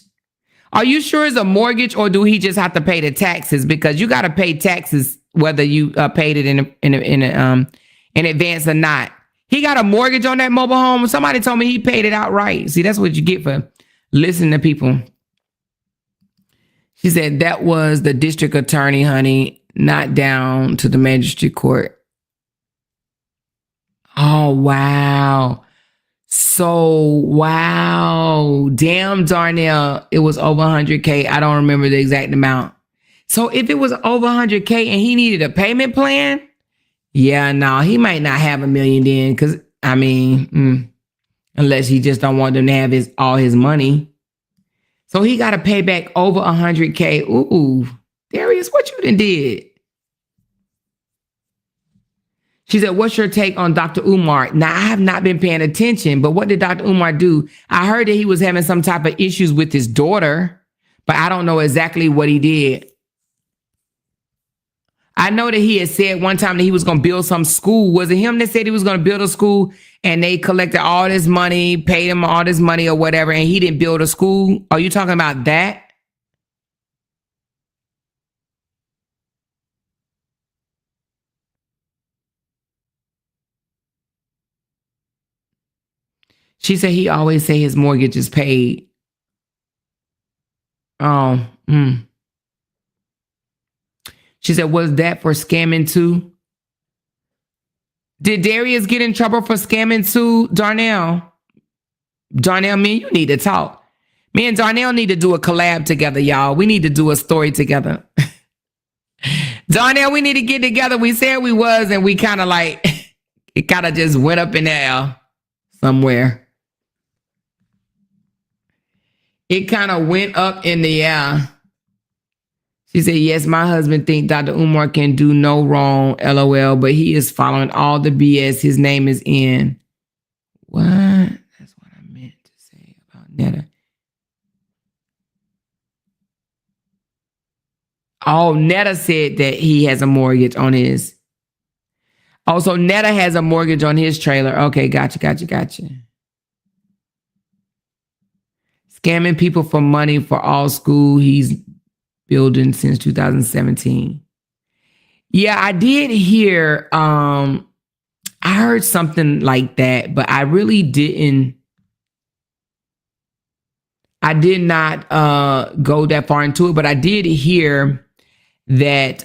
Are you sure it's a mortgage, or do he just have to pay the taxes? Because you got to pay taxes whether you paid it in advance or not. He got a mortgage on that mobile home. Somebody told me he paid it outright. See, that's what you get for listening to people. She said that was the district attorney, honey, not down to the magistrate court. Oh, wow. So, wow. Damn, Darnell, it was over 100K. I don't remember the exact amount. So if it was over 100K and he needed a payment plan, yeah, no, he might not have $1 million then. Because, I mean, unless he just don't want them to have all his money. So he got to pay back over 100K. Ooh, Darius, what you done did? She said, what's your take on Dr. Umar? Now, I have not been paying attention, but what did Dr. Umar do? I heard that he was having some type of issues with his daughter, but I don't know exactly what he did. I know that he had said one time that he was going to build some school. Was it him that said he was going to build a school and they collected all this money, paid him all this money or whatever, and he didn't build a school? Are you talking about that? She said he always say his mortgage is paid. Oh, She said, was that for scamming too? Did Darius get in trouble for scamming too, Darnell? Darnell, me and you need to talk. Me and Darnell need to do a collab together, y'all. We need to do a story together. Darnell, we need to get together. We said we was, and we kind of like, it kind of just went up in the air somewhere. It kind of went up in the air. She said, yes, my husband think Dr. Umar can do no wrong, LOL, but he is following all the BS his name is in. What? That's what I meant to say about Netta. Oh, Netta said that he has a mortgage on his. Oh, so Netta has a mortgage on his trailer. Okay, gotcha. Scamming people for money for all school he's building since 2017. Yeah, I did hear, I heard something like that, but I really didn't. I did not go that far into it, but I did hear that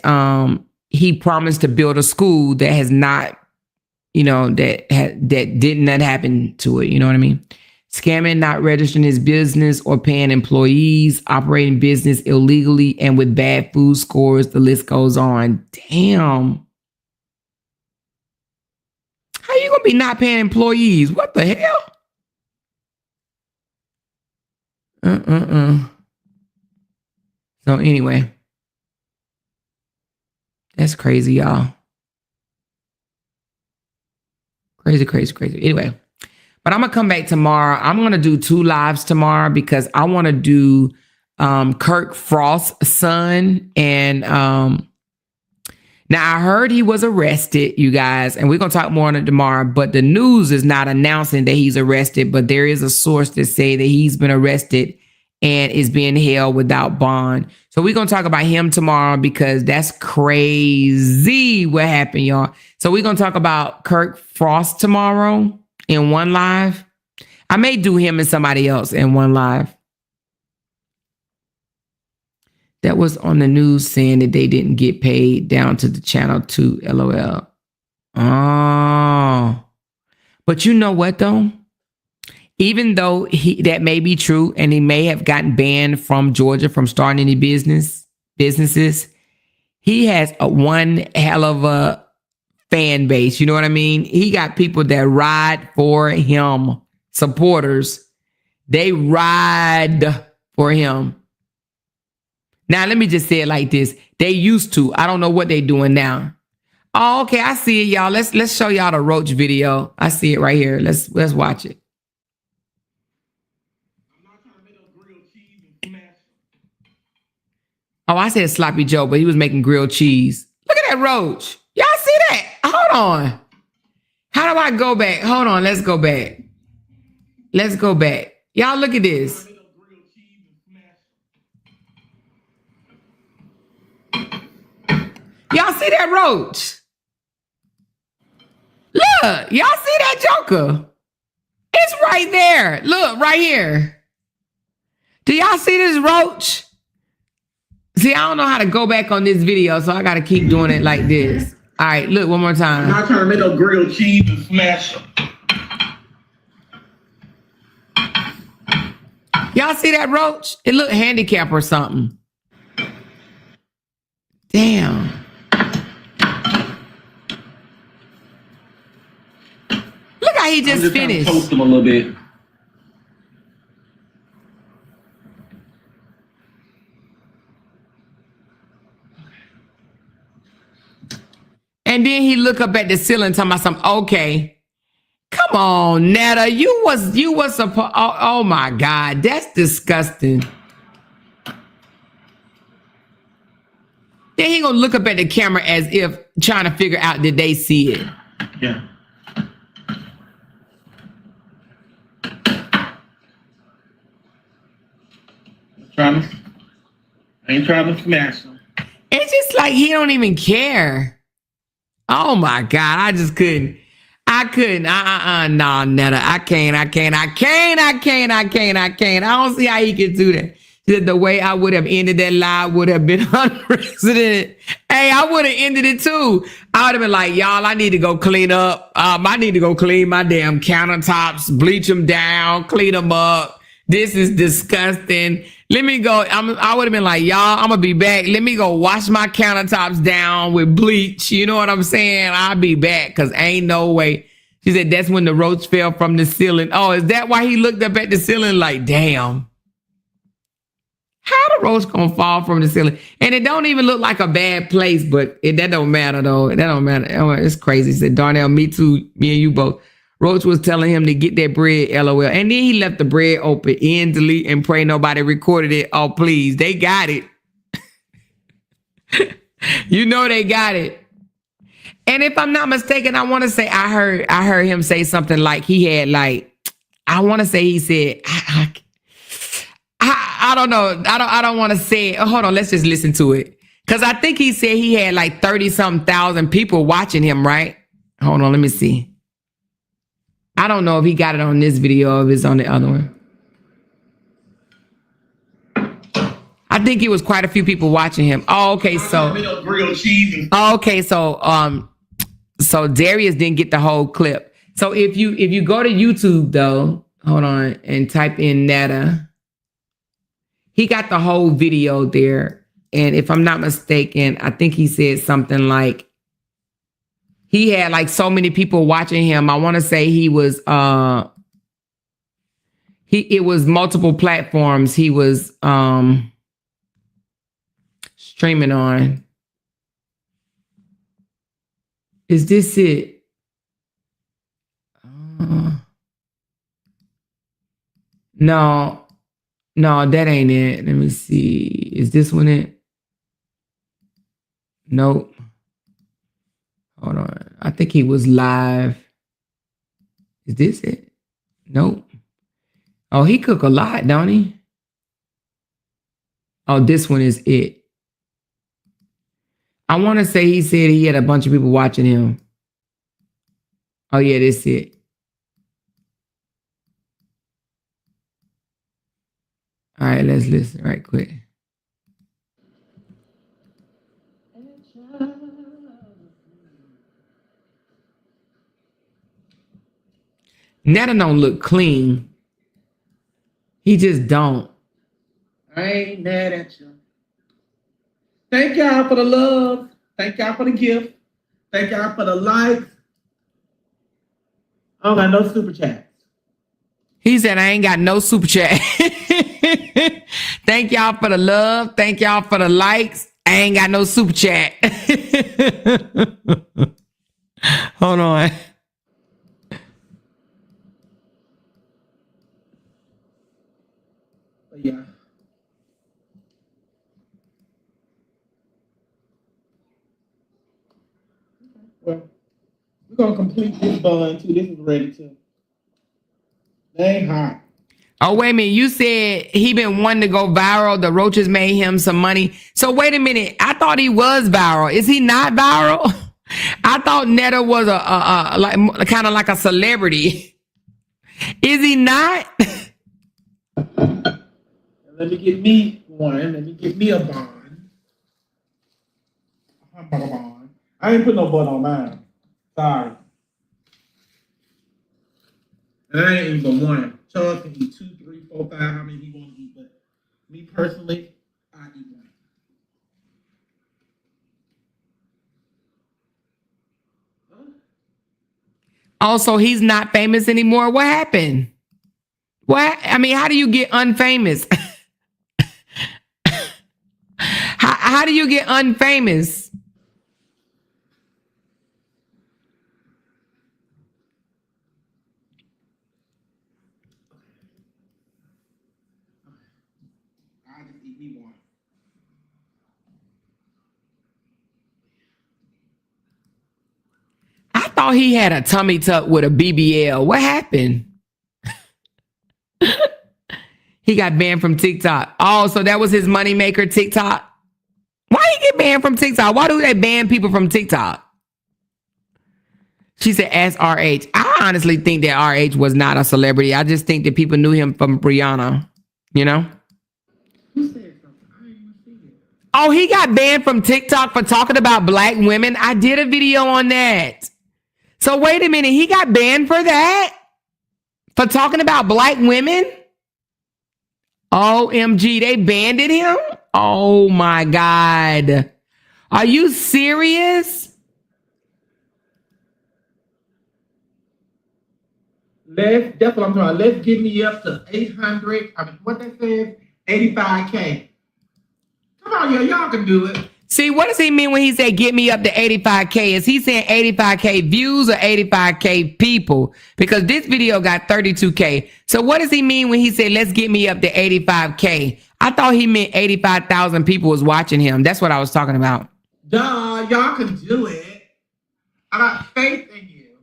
he promised to build a school that has not, that did not happen to it. You know what I mean? Scamming, not registering his business or paying employees, operating business illegally and with bad food scores. The list goes on. Damn. How you gonna be not paying employees? What the hell? So anyway, that's crazy, y'all. Crazy. Anyway, but I'm gonna come back tomorrow. I'm gonna do 2 lives tomorrow because I want to do Kirk Frost's son. And now I heard he was arrested, you guys, and we're gonna talk more on it tomorrow. But the news is not announcing that he's arrested, but there is a source that say that he's been arrested and is being held without bond. So we're going to talk about him tomorrow because that's crazy what happened, y'all. So we're going to talk about Kirk Frost tomorrow in one live. I may do him and somebody else in one live. That was on the news saying that they didn't get paid down to the channel 2, LOL. Oh. But you know what, though? Even though that may be true and he may have gotten banned from Georgia from starting any businesses, he has one hell of a fan base. You know what I mean? He got people that ride for him, supporters. They ride for him. Now, let me just say it like this. They used to. I don't know what they're doing now. Oh, okay. I see it, y'all. Let's show y'all the Roach video. I see it right here. Let's watch it. Oh, I said Sloppy Joe, but he was making grilled cheese. Look at that Roach. Y'all see that? Hold on. How do I go back? Hold on. Let's go back. Let's go back. Y'all look at this. Y'all see that Roach? Look. Y'all see that Joker? It's right there. Look, right here. Do y'all see this Roach? See, I don't know how to go back on this video, so I got to keep doing it like this. All right, look, one more time. I'm not trying to make no grilled cheese and smash them. Y'all see that Roach? It looked handicapped or something. Damn. Look how he just finished. Toast them a little bit. And then he look up at the ceiling talking about something. Okay. Come on, Netta. You was supposed. Oh my God. That's disgusting. Then he gonna look up at the camera as if trying to figure out did they see it. Yeah. I ain't trying to smash them. It's just like he don't even care. Oh my God, I just couldn't. I couldn't. No, Netta. I can't. I don't see how he could do that. The way I would have ended that live would have been unprecedented. Hey, I would have ended it too. I would have been like, y'all, I need to go clean up. I need to go clean my damn countertops, bleach them down, clean them up. This is disgusting. Let me go. I would have been like, y'all, I'm going to be back. Let me go wash my countertops down with bleach. You know what I'm saying? I'll be back because ain't no way. She said that's when the Roach fell from the ceiling. Oh, is that why he looked up at the ceiling like, damn? How the Roach gonna fall from the ceiling? And it don't even look like a bad place, but that don't matter though. That don't matter. It's crazy. He said, Darnell, me too. Me and you both. Roach was telling him to get that bread, LOL. And then he left the bread open, end, delete, and pray nobody recorded it. Oh, please. They got it. You know they got it. And if I'm not mistaken, I want to say I heard him say something like he had like, I want to say he said, I don't know. I don't want to say it. Oh, hold on. Let's just listen to it. Because I think he said he had like 30-something thousand people watching him, right? Hold on. Let me see. I don't know if he got it on this video or if it's on the other one. I think it was quite a few people watching him. Oh, okay. So grilled cheese and okay, so Darius didn't get the whole clip. So if you go to YouTube though, hold on and type in Netta, he got the whole video there. And if I'm not mistaken, I think he said something like he had like so many people watching him. I want to say he was it was multiple platforms he was streaming on. Is this it? No, that ain't it. Let me see. Is this one it? Nope. Hold on. I think he was live. Is this it? Nope. Oh, he cook a lot, don't he? Oh, this one is it. I want to say he said he had a bunch of people watching him. Oh, yeah, this is it. All right, let's listen right quick. Netta don't look clean. He just don't. I ain't mad at you. Thank y'all for the love. Thank y'all for the gift. Thank y'all for the likes. I don't got no super chats. He said, I ain't got no super chat. Thank y'all for the love. Thank y'all for the likes. I ain't got no super chat. Hold on. But yeah. Well, we're going to complete this bun too. This is ready too. They ain't hot. Oh, wait a minute. You said he been wanting to go viral. The roaches made him some money. So wait a minute. I thought he was viral. Is he not viral? I thought Netta was a like kind of like a celebrity. Is he not? Let me get me one. Let me get me a bond. A bond. I ain't put no bun on mine. Sorry. And I ain't even but one. Charles can eat 2, 3, 4, 5. How many he want to eat? But me personally, I eat one. Also, he's not famous anymore. What happened? What? I mean, how do you get unfamous? How do you get unfamous? I just eat me one. I thought he had a tummy tuck with a BBL. What happened? He got banned from TikTok. Oh, so that was his moneymaker, TikTok? Why he get banned from TikTok? Why do they ban people from TikTok? She said, ask RH. I honestly think that RH was not a celebrity. I just think that people knew him from Brianna, you know? Who said something? I ain't even see it. Oh, he got banned from TikTok for talking about black women. I did a video on that. So wait a minute. He got banned for that? For talking about black women? OMG, they banned him? Oh my God. Are you serious? That's what I'm talking about. Let's get me up to 800. I mean, what that says? 85K. Come on, y'all can do it. See, what does he mean when he said get me up to 85K? Is he saying 85K views or 85K people? Because this video got 32K. So what does he mean when he said let's get me up to 85K? I thought he meant 85,000 people was watching him. That's what I was talking about. Duh, y'all can do it. I got faith in you.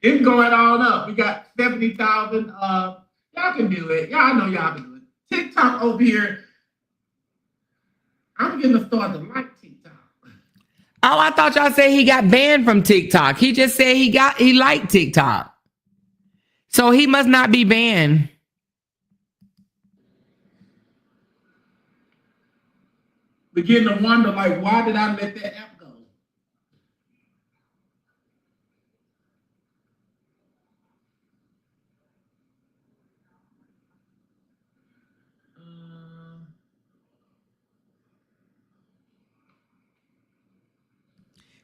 It's going on up. We got 70,000. Y'all can do it. Y'all know y'all can do it. TikTok over here. I'm getting to start to like TikTok. Oh, I thought y'all said he got banned from TikTok. He just said he liked TikTok. So he must not be banned. begin to wonder, like, why did I let that app go?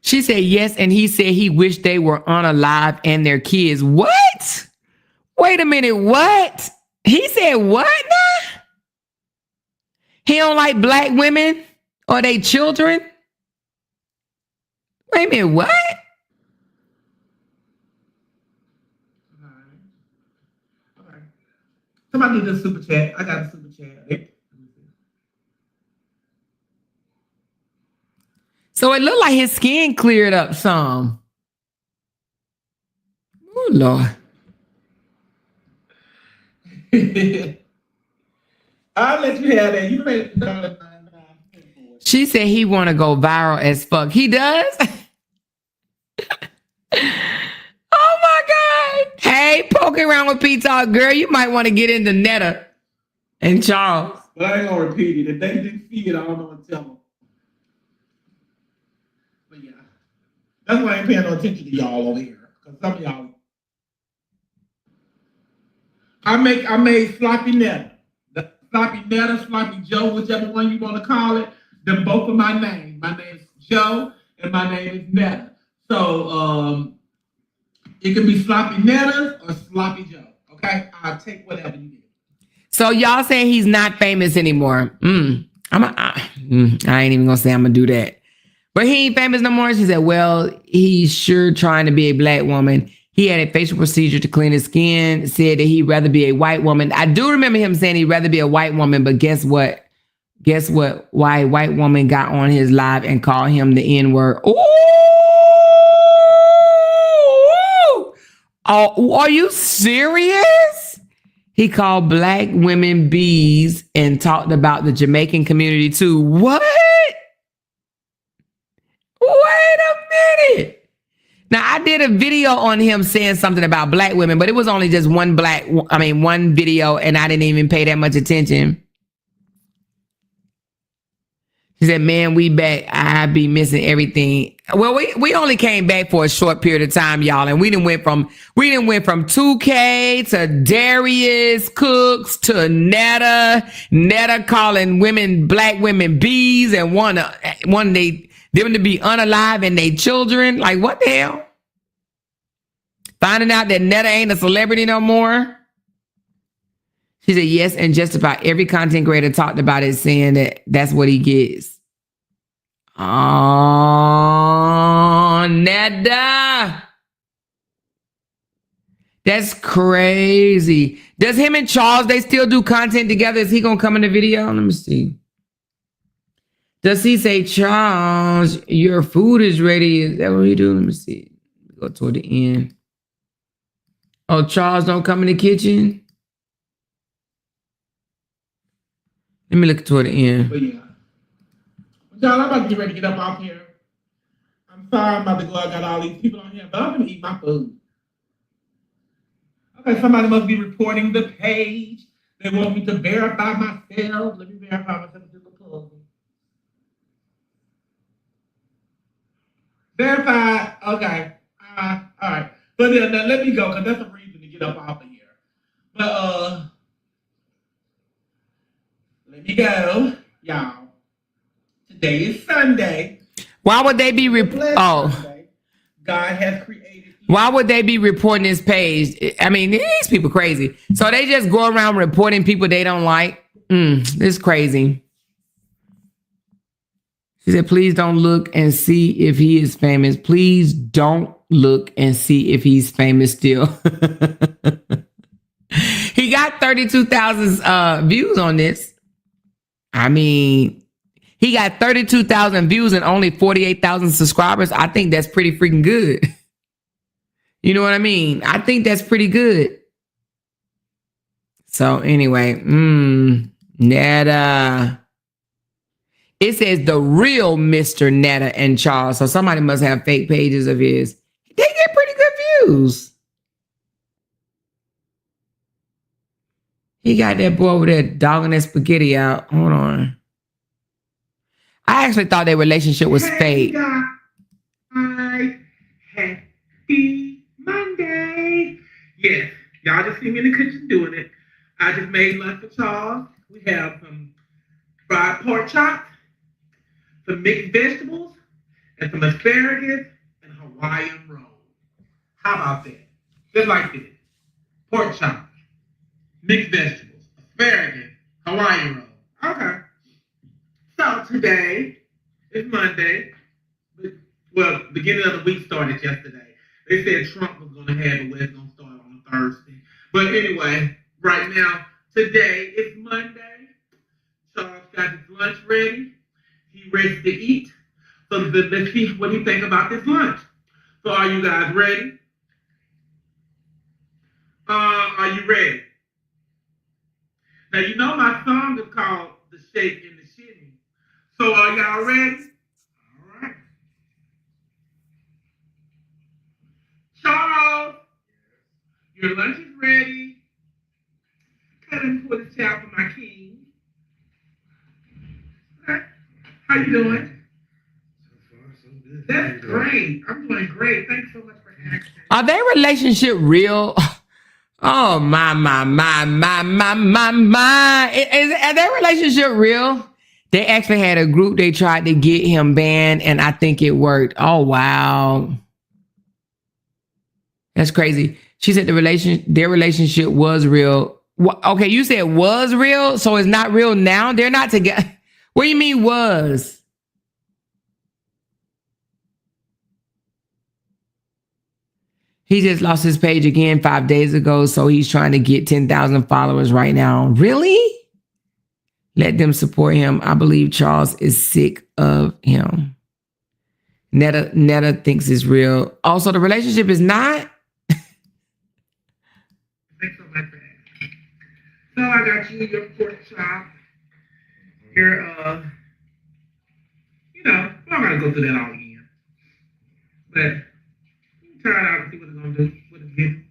She said yes, and he said he wished they were unalive and their kids. What? Wait a minute, what? He said what now? He don't like black women or they children? Wait a minute, what? All right. Somebody did a super chat. I got a super chat. So it looked like his skin cleared up some. Oh, Lord. I'll let you have that. You ready? She said he want to go viral as fuck. He does? Oh, my God. Hey, poking around with P-Talk, girl, you might want to get into Netta and Charles. But I ain't going to repeat it. If they didn't see it, I don't know what to tell them. But yeah, that's why I ain't paying no attention to y'all over here. Because some of y'all, I made Sloppy Netta. The Sloppy Netta, Sloppy Joe, whichever one you want to call it. Them both of my names. My name is Joe and my name is Netta. So it can be Sloppy Netta or Sloppy Joe. Okay? I'll take whatever you get. So y'all saying he's not famous anymore. I ain't even gonna say I'm gonna do that. But he ain't famous no more. She said, well, he's sure trying to be a black woman. He had a facial procedure to clean his skin, said that he'd rather be a white woman. I do remember him saying he'd rather be a white woman, but guess what? Guess what? Why a white woman got on his live and called him the N-word. Ooh! Oh, are you serious? He called black women bees and talked about the Jamaican community too. What? Wait a minute. Now, I did a video on him saying something about black women, but it was only just one video, and I didn't even pay that much attention. She said, man, we back. I be missing everything. Well, we only came back for a short period of time, y'all. And we didn't went from Tukay to Darius Cooks to Netta calling black women bees and one them to be unalive and they children. Like, what the hell? Finding out that Netta ain't a celebrity no more. She said, yes, and just about every content creator talked about it, saying that that's what he gets. Oh, Netta. That's crazy. Does him and Charles, they still do content together? Is he going to come in the video? Let me see. Does he say, Charles, your food is ready? Is that what he do? Let me see. Go toward the end. Oh, Charles don't come in the kitchen? Let me look toward the end. But yeah. Y'all, I'm about to get ready to get up off here. I'm sorry I'm about to go. I got all these people on here, but I'm going to eat my food. Okay, somebody must be reporting the page. They want me to verify myself. Let me verify myself to the puzzle. Verified. Okay. All right. But now let me go, because that's a reason to get up off of here. But, let me go, y'all. Today is Sunday. Why would they be Sunday. God has created. Why would they be reporting this page? I mean, these people crazy. So they just go around reporting people they don't like. This is crazy. She said, please don't look and see if he is famous. Please don't look and see if he's famous still. He got 32,000 views on this. I mean, he got 32,000 views and only 48,000 subscribers. I think that's pretty freaking good. You know what I mean? I think that's pretty good. So anyway, Netta. It says the real Mr. Netta and Charles. So somebody must have fake pages of his. They get pretty good views. He got that boy over there dogging that spaghetti out. Hold on. I actually thought their relationship was fake. Happy Monday. Yes, y'all just see me in the kitchen doing it. I just made lunch for Charles. We have some fried pork chops, some mixed vegetables, and some asparagus and Hawaiian rolls. How about that? Just like this. Pork chops, mixed vegetables, asparagus, Hawaiian rolls. Okay. So today is Monday. Well, beginning of the week started yesterday. They said Trump was going to have it where it's going to start on a Thursday. But anyway, right now, today is Monday. Charles got his lunch ready. He ready to eat. So let's see what he think about this lunch. So are you guys ready? Are you ready? Now, you know my song is called The Shake and the Shimmy. So are y'all ready? All right. Charles, your lunch is ready. Cut and put a towel for my king. Okay. How you doing? So far, so good. That's great. I'm doing great. Thanks so much for asking. Are their relationship real? Oh, my. Is their relationship real? They actually had a group. They tried to get him banned, and I think it worked. Oh, wow. That's crazy. She said their relationship was real. Okay, you said was real, so it's not real now? They're not together. What do you mean was? He just lost his page again 5 days ago, so he's trying to get 10,000 followers right now. Really? Let them support him. I believe Charles is sick of him. Netta thinks it's real. Also, the relationship is not. Thanks so much for that. So I got you your pork chop. Your I'm not gonna go through that all again. But you can try it out and see what it's gonna do, what it's getting.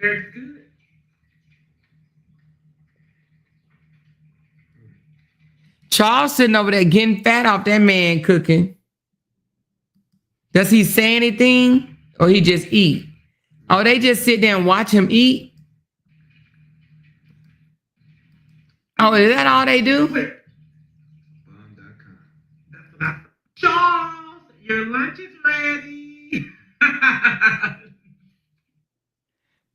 Very good. Charles sitting over there getting fat off that man cooking. Does he say anything or he just eat? Oh, they just sit there and watch him eat? Oh, is that all they do? Bomb.com. Charles, your lunch is ready.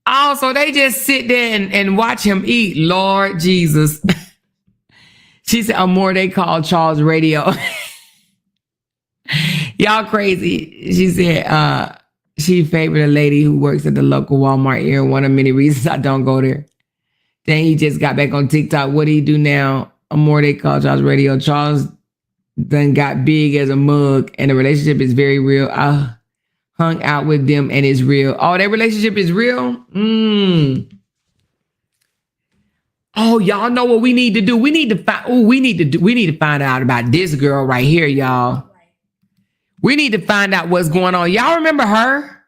Oh, so they just sit there and watch him eat. Lord Jesus. She said, more they call Charles Radio. Y'all crazy. She said, she favored a lady who works at the local Walmart here. One of many reasons I don't go there. Then he just got back on TikTok. What do he do now? More they call Charles Radio. Charles then got big as a mug, and the relationship is very real. I hung out with them, and it's real. Oh, that relationship is real? Oh, y'all know what we need to do? We need to find out about this girl right here, y'all. We need to find out what's going on. Y'all remember her?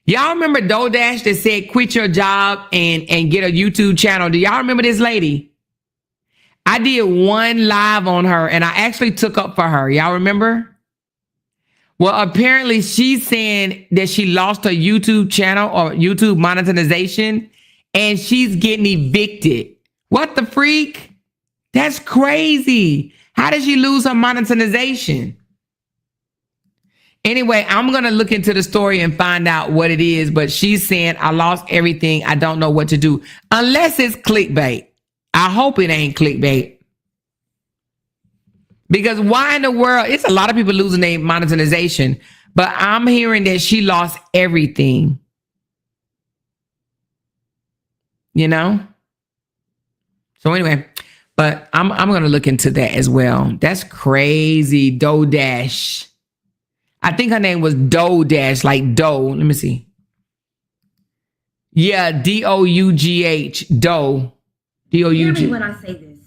Y'all remember DoorDash that said quit your job and get a YouTube channel? Do y'all remember this lady? I did one live on her and I actually took up for her. Y'all remember? Well, apparently she's saying that she lost her YouTube channel or YouTube monetization and she's getting evicted. What the freak? That's crazy. How did she lose her monetization? Anyway, I'm going to look into the story and find out what it is. But she's saying, I lost everything. I don't know what to do. Unless it's clickbait. I hope it ain't clickbait. Because why in the world? It's a lot of people losing their monetization. But I'm hearing that she lost everything. You know? So anyway, but I'm going to look into that as well. That's crazy. DoorDash. I think her name was DoorDash, like dough. Let me see. Yeah, D-O-U-G-H, dough. D-O-U-G. Hear me when I say this.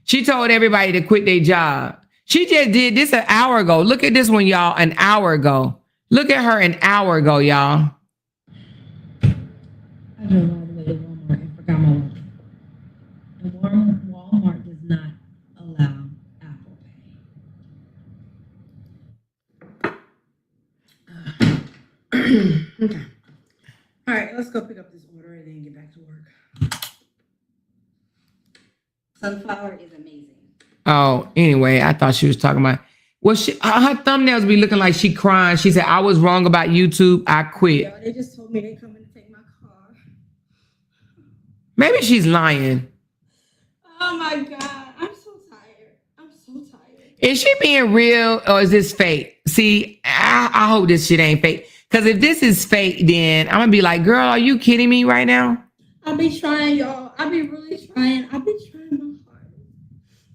She told everybody to quit their job. She just did this an hour ago. Look at this one, y'all, an hour ago. Look at her an hour ago, y'all. I drove all the way to let's go pick up this order and then get back to work. Sunflower is amazing. Oh, anyway, I thought she was talking about. Well, her thumbnails be looking like she crying. She said, "I was wrong about YouTube. I quit." Yo, they just told me they coming to take my car. Maybe she's lying. Oh my God, I'm so tired. I'm so tired. Is she being real or is this fake? See, I hope this shit ain't fake. Because if this is fake, then I'm going to be like, girl, are you kidding me right now? I be trying, y'all. I be really trying. I be trying my hardest.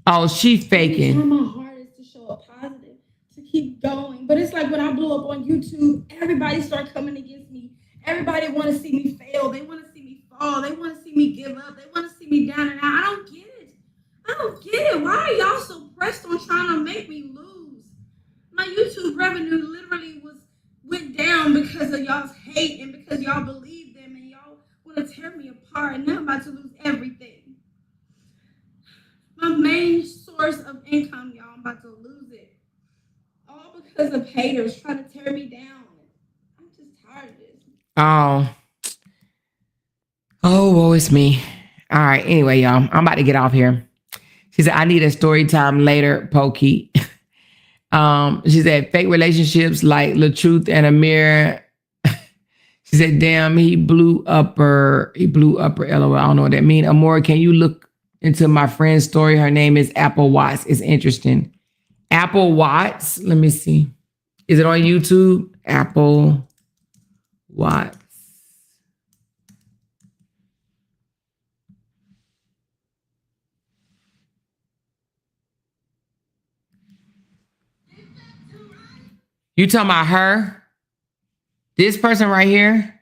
Oh, she I be faking. trying my hardest to show a positive, to keep going. But it's like when I blew up on YouTube, everybody started coming against me. Everybody want to see me fail. They want to see me fall. They want to see me give up. They want to see me down and out. I don't get it. I don't get it. Why are y'all so pressed on trying to make me lose? My YouTube revenue literally went down because of y'all's hate and because y'all believe them and y'all want to tear me apart. And now I'm about to lose everything. My main source of income, y'all, I'm about to lose it. All because of haters trying to tear me down. I'm just tired of this. Oh, woe is me. All right. Anyway, y'all, I'm about to get off here. She said, I need a story time later, Pokey. She said, fake relationships like LaTruth and Amir. She said, damn, he blew up her, LOL. I don't know what that means. Amor, can you look into my friend's story? Her name is Apple Watts. It's interesting. Apple Watts. Let me see. Is it on YouTube? Apple Watts. You talking about her? This person right here?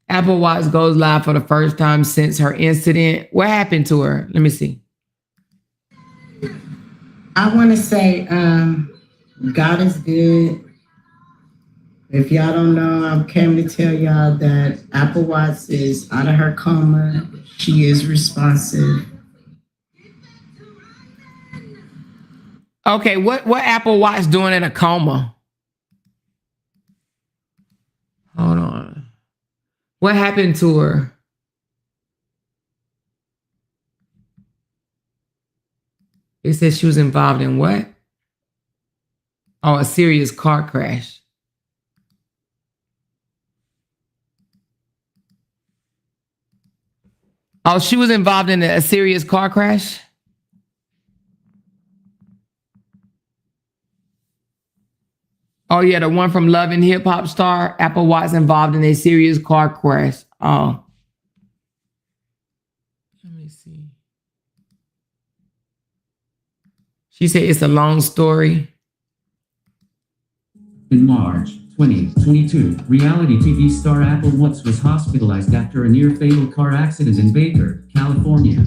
Apple Watts goes live for the first time since her incident. What happened to her? Let me see. I want to say God is good. If y'all don't know, I came to tell y'all that Apple Watts is out of her coma. She is responsive. Okay, what Apple Watch doing in a coma? Hold on. What happened to her? It says she was involved in what? Oh, a serious car crash. Oh, she was involved in a serious car crash? Oh, yeah, the one from Love and Hip Hop star, Apple Watts involved in a serious car crash. Oh. Let me see. She said it's a long story. In March 2022, reality TV star Apple Watts was hospitalized after a near-fatal car accident in Baker, California.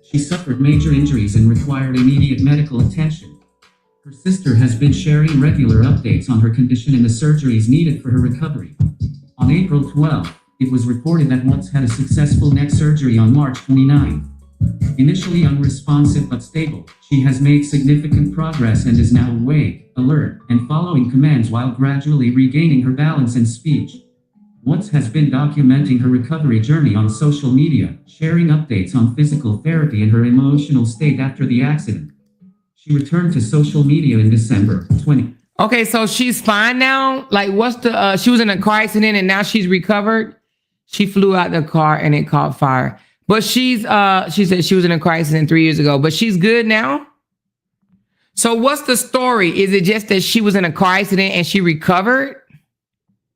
She suffered major injuries and required immediate medical attention. Her sister has been sharing regular updates on her condition and the surgeries needed for her recovery. On April 12th, it was reported that Watts had a successful neck surgery on March 29th. Initially unresponsive but stable, she has made significant progress and is now awake, alert, and following commands while gradually regaining her balance and speech. Watts has been documenting her recovery journey on social media, sharing updates on physical therapy and her emotional state after the accident. She returned to social media in December 20. Okay, so she's fine now? Like, what's the, she was in a car accident and now she's recovered? She flew out the car and it caught fire. But she said she was in a car accident 3 years ago, but she's good now? So what's the story? Is it just that she was in a car accident and she recovered?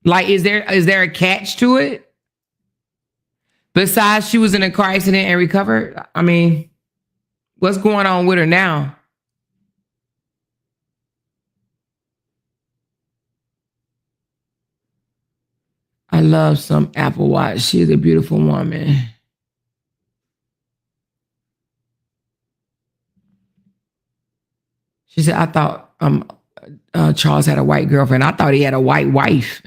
Like, is there a catch to it? Besides she was in a car accident and recovered? I mean, what's going on with her now? I love some Apple Watch. She's a beautiful woman. She said, I thought Charles had a white girlfriend. I thought he had a white wife.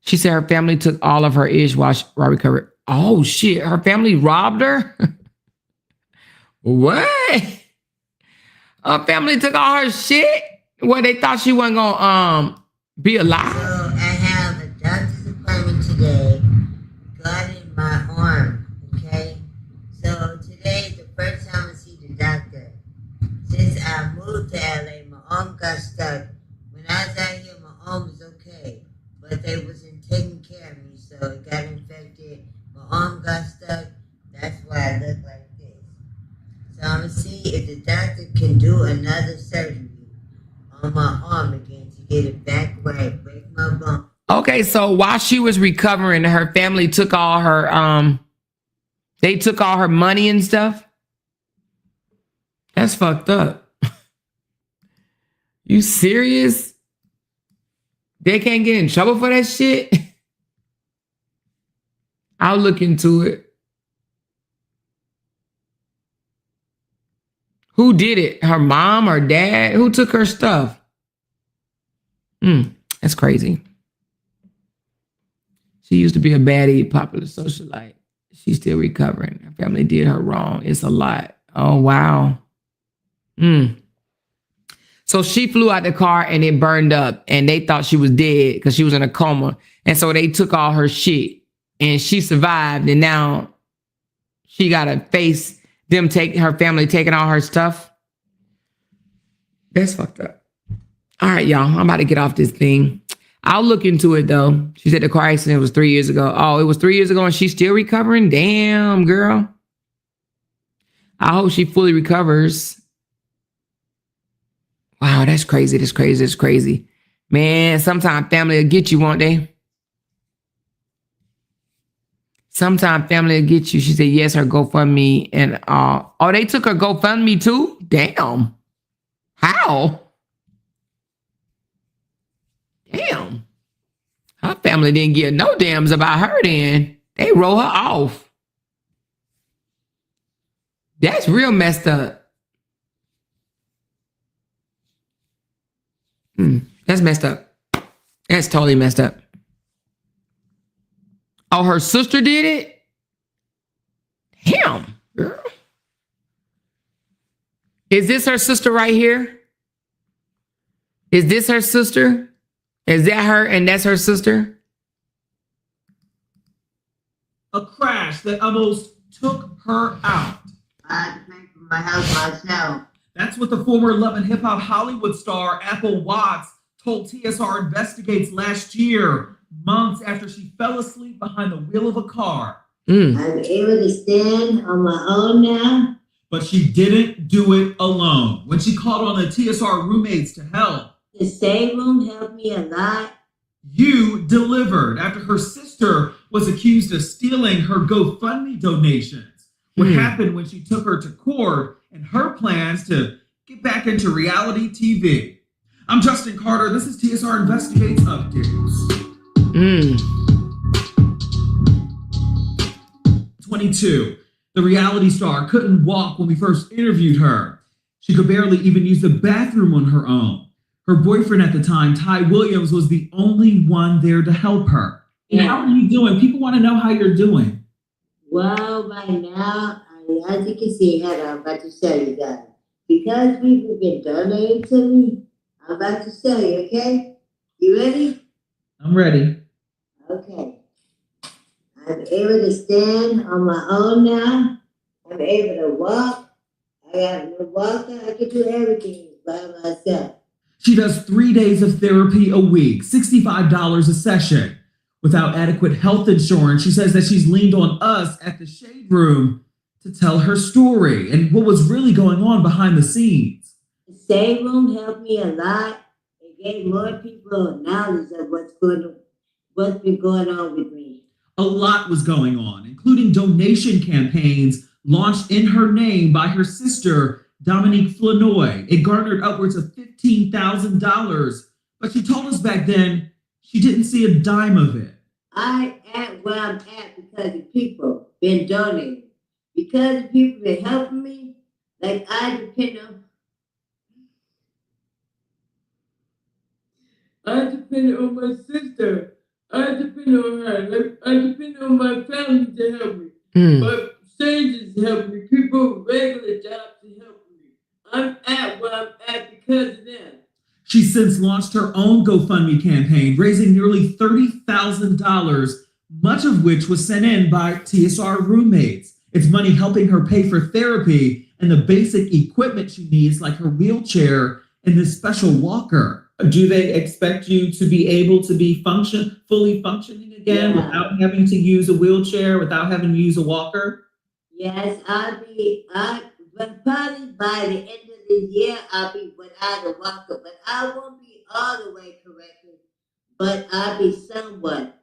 She said her family took all of her ish while recovered. Oh, shit. Her family robbed her? What? Her family took all her shit? Well, they thought she wasn't going to Be alive. So I have a doctor's appointment today regarding my arm, okay? So today is the first time I see the doctor. Since I moved to LA, my arm got stuck. When I was out here, my arm was okay, but they wasn't taking care of me, so it got infected. My arm got stuck. That's why I look like this. So I'm gonna see if the doctor can do another surgery on my arm again to get it back right, break my bone. Okay, so while she was recovering, her family took all her they took all her money and stuff. That's fucked up. You serious? They can't get in trouble for that shit? I'll look into it. Who did it? Her mom or dad? Who took her stuff? That's crazy. She used to be a baddie, popular socialite. She's still recovering. Her family did her wrong. It's a lot. Oh, wow. So she flew out the car and it burned up and they thought she was dead because she was in a coma. And so they took all her shit and she survived. And now she got to face them her family taking all her stuff. That's fucked up. All right, y'all. I'm about to get off this thing. I'll look into it, though. She said the car accident was 3 years ago. Oh, it was 3 years ago and she's still recovering? Damn, girl. I hope she fully recovers. Wow, that's crazy. That's crazy. That's crazy. Man, sometimes family will get you, won't they? Sometimes family will get you. She said, yes, her GoFundMe. And oh, they took her GoFundMe too? Damn. How? Damn. Her family didn't give no damns about her then. They roll her off. That's real messed up. That's messed up. That's totally messed up. Oh, her sister did it? Damn, girl. Is this her sister right here? Is this her sister? Is that her and that's her sister? A crash that almost took her out. I had to pay for my house myself. That's what the former Love and Hip Hop Hollywood star Apple Watts told TSR Investigates last year, months after she fell asleep behind the wheel of a car. I'm able to stand on my own now. But she didn't do it alone. When she called on the TSR roommates to help, The stay room helped me a lot. you delivered after her sister was accused of stealing her GoFundMe donations. What happened when she took her to court and her plans to get back into reality TV. I'm Justin Carter. This is TSR Investigates Updates. 22. The reality star couldn't walk when we first interviewed her. She could barely even use the bathroom on her own. Her boyfriend at the time, Ty Williams, was the only one there to help her. And how are you doing? People want to know how you're doing. Well, by now, as you can see, I'm about to show you guys. Because people have been donating to me, I'm about to show you, okay? You ready? I'm ready. Okay. I'm able to stand on my own now. I'm able to walk. I got no walker. I can do everything by myself. She does 3 days of therapy a week, $65 a session. Without adequate health insurance, she says that she's leaned on us at the Shade Room to tell her story and what was really going on behind the scenes. The Shade Room helped me a lot. It gave more people knowledge of what's been going on with me. A lot was going on, including donation campaigns launched in her name by her sister, Dominique Flanoy. It garnered upwards of $15,000, but she told us back then she didn't see a dime of it. I am where I'm at because the people been donating. Because the people been helping me, like I depend on my sister. I depend on her. Like I depend on my family to help me. But strangers help me. People with regular jobs to help me. I'm at where I'm at because of them. She's since launched her own GoFundMe campaign, raising nearly $30,000, much of which was sent in by TSR roommates. It's money helping her pay for therapy and the basic equipment she needs, like her wheelchair and this special walker. Do they expect you to be able to be fully functioning again without having to use a wheelchair, without having to use a walker? Yes, but probably by the end of the year, I'll be without a walker, but I won't be all the way corrected, but I'll be somewhat.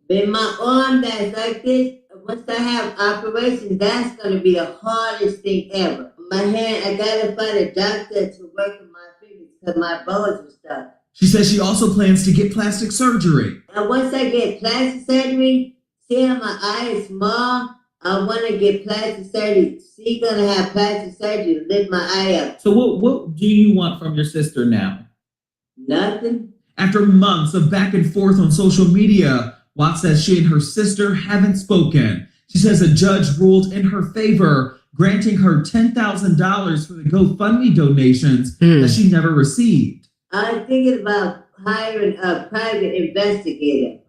With my arm that's like this, once I have operation, that's going to be the hardest thing ever. My hand, I got to find a doctor to work on my fingers because my bones are stuck. She says she also plans to get plastic surgery. And once I get plastic surgery, see how my eye is small? I want to get plastic surgery. She's going to have plastic surgery to lift my eye up. So what do you want from your sister now? Nothing. After months of back and forth on social media, Watts says she and her sister haven't spoken. She says a judge ruled in her favor, granting her $10,000 for the GoFundMe donations that she never received. I'm thinking about hiring a private investigator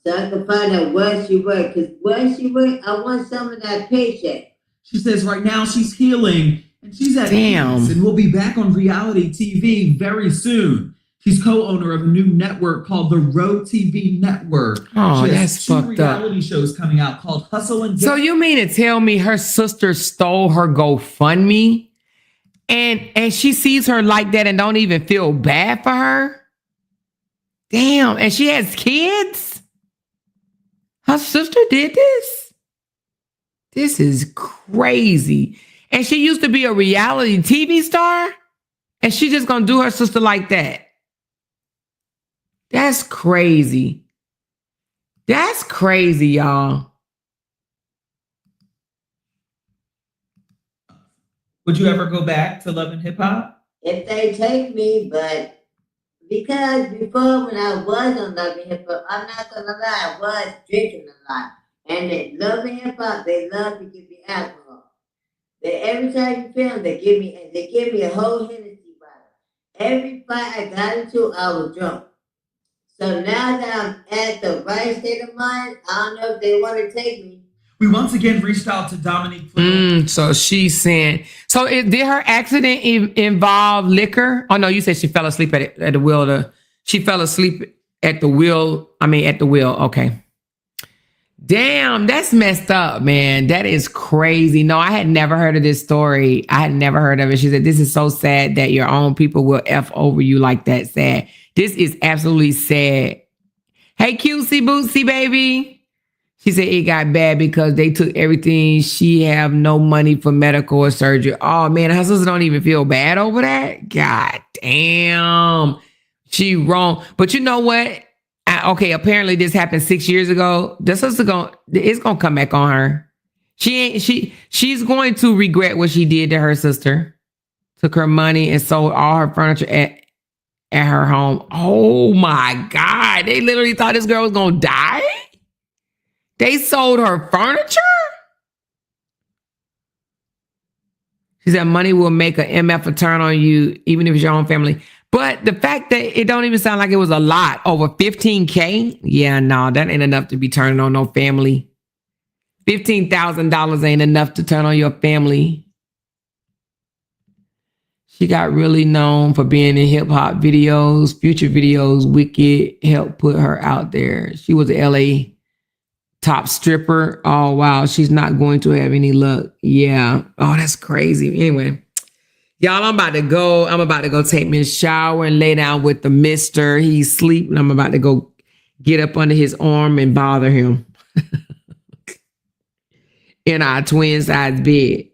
so I can find out where she worked. Because where she worked, I want some of that paycheck. She says right now she's healing and she's at peace and will be back on reality TV very soon. She's co-owner of a new network called the Road TV Network. Oh, she has that's two fucked up. reality shows coming out called Hustle and So you mean to tell me her sister stole her GoFundMe and she sees her like that and don't even feel bad for her? Damn, and she has kids? Her sister did this? This is crazy. And she used to be a reality TV star? And she just gonna do her sister like that? That's crazy. That's crazy, y'all. Would you ever go back to Love and Hip Hop? If they take me, but because before when I was on Love and Hip Hop, I'm not going to lie, I was drinking a lot. And at Love and Hip Hop, they love to give me alcohol. Every time you film, they give me a whole Hennessy bottle. Every fight I got into, I was drunk. So now that I'm at the right state of mind, I don't know if they want to take me. We once again reached out to Dominique. So she's saying, did her accident involve liquor? Oh no, you said she fell asleep at the wheel. She fell asleep at the wheel. At the wheel. Okay. Damn, that's messed up, man. That is crazy. No, I had never heard of this story. I had never heard of it. She said, this is so sad that your own people will F over you like that. Sad. This is absolutely sad. Hey, cutesy bootsy baby. She said it got bad because they took everything. She have no money for medical or surgery. Oh man, her sister don't even feel bad over that. God damn. She wrong. But you know what? Okay, apparently this happened 6 years ago. The sister it's gonna come back on her. She's going to regret what she did to her sister. Took her money and sold all her furniture at her home. Oh my God. They literally thought this girl was gonna die. They sold her furniture. She said money will make an MF return on you, even if it's your own family. But the fact that it don't even sound like it was a lot, over $15K. Yeah, no, that ain't enough to be turning on no family. $15,000 ain't enough to turn on your family. She got really known for being in hip hop videos, Future videos. Wicked helped put her out there. She was an LA top stripper. Oh, wow. She's not going to have any luck. Yeah. Oh, that's crazy. Anyway, y'all, I'm about to go take me a shower and lay down with the mister. He's sleeping. I'm about to go get up under his arm and bother him in our twin size bed.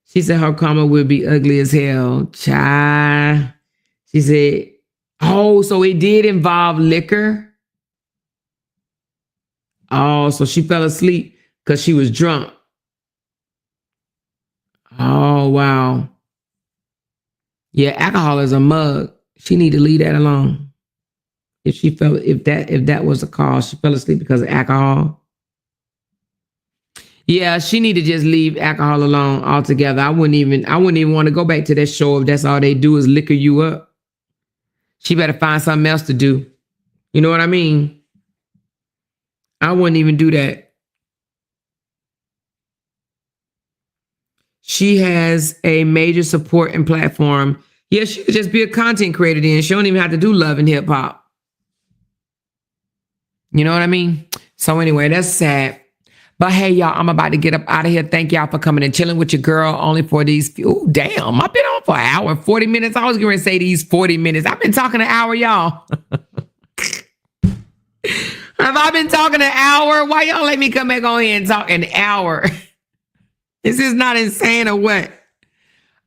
She said her karma would be ugly as hell. Child. She said, oh, so it did involve liquor? Oh, so she fell asleep because she was drunk. Oh, wow. Yeah, alcohol is a mug. She need to leave that alone. If that was the cause, she fell asleep because of alcohol. Yeah, she need to just leave alcohol alone altogether. I wouldn't even want to go back to that show if that's all they do is liquor you up. She better find something else to do. You know what I mean? I wouldn't even do that. She has a major support and platform. Yeah, she could just be a content creator then. She don't even have to do love and hip hop. You know what I mean? So anyway, that's sad. But hey, y'all, I'm about to get up out of here. Thank y'all for coming and chilling with your girl only for these few. Ooh, damn, I've been on for an hour and 40 minutes. I was going to say these 40 minutes. I've been talking an hour, y'all. Have I been talking an hour? Why y'all let me come back on here and talk an hour? Is this not insane or what?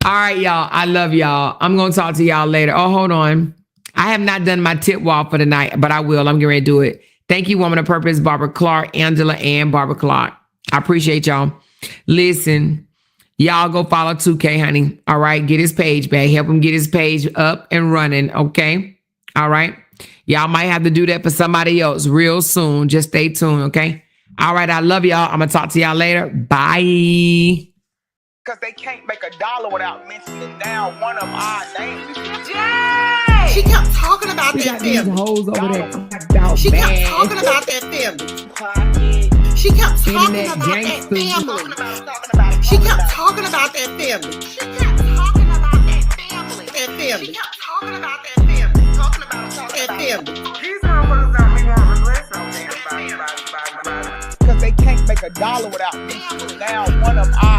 All right, y'all. I love y'all. I'm going to talk to y'all later. Oh, hold on. I have not done my tip wall for the night, but I will. I'm getting ready to do it. Thank you, Woman of Purpose, Barbara Clark, Angela, and Barbara Clark. I appreciate y'all. Listen, y'all go follow Tukay, honey. All right, get his page back. Help him get his page up and running, okay? All right? Y'all might have to do that for somebody else real soon. Just stay tuned, okay? All right, I love y'all. I'm going to talk to y'all later. Bye. Because they can't make $1 without mentioning down one of our names. She kept talking about that family. Hoes over there. She kept talking about that family. She kept talking about that family. She kept talking about that family. She kept talking about that family. That family. She kept talking about that family. Talking about that family. These motherfuckers got me wanting to listen. Because they can't make $1 without mentioning down one of our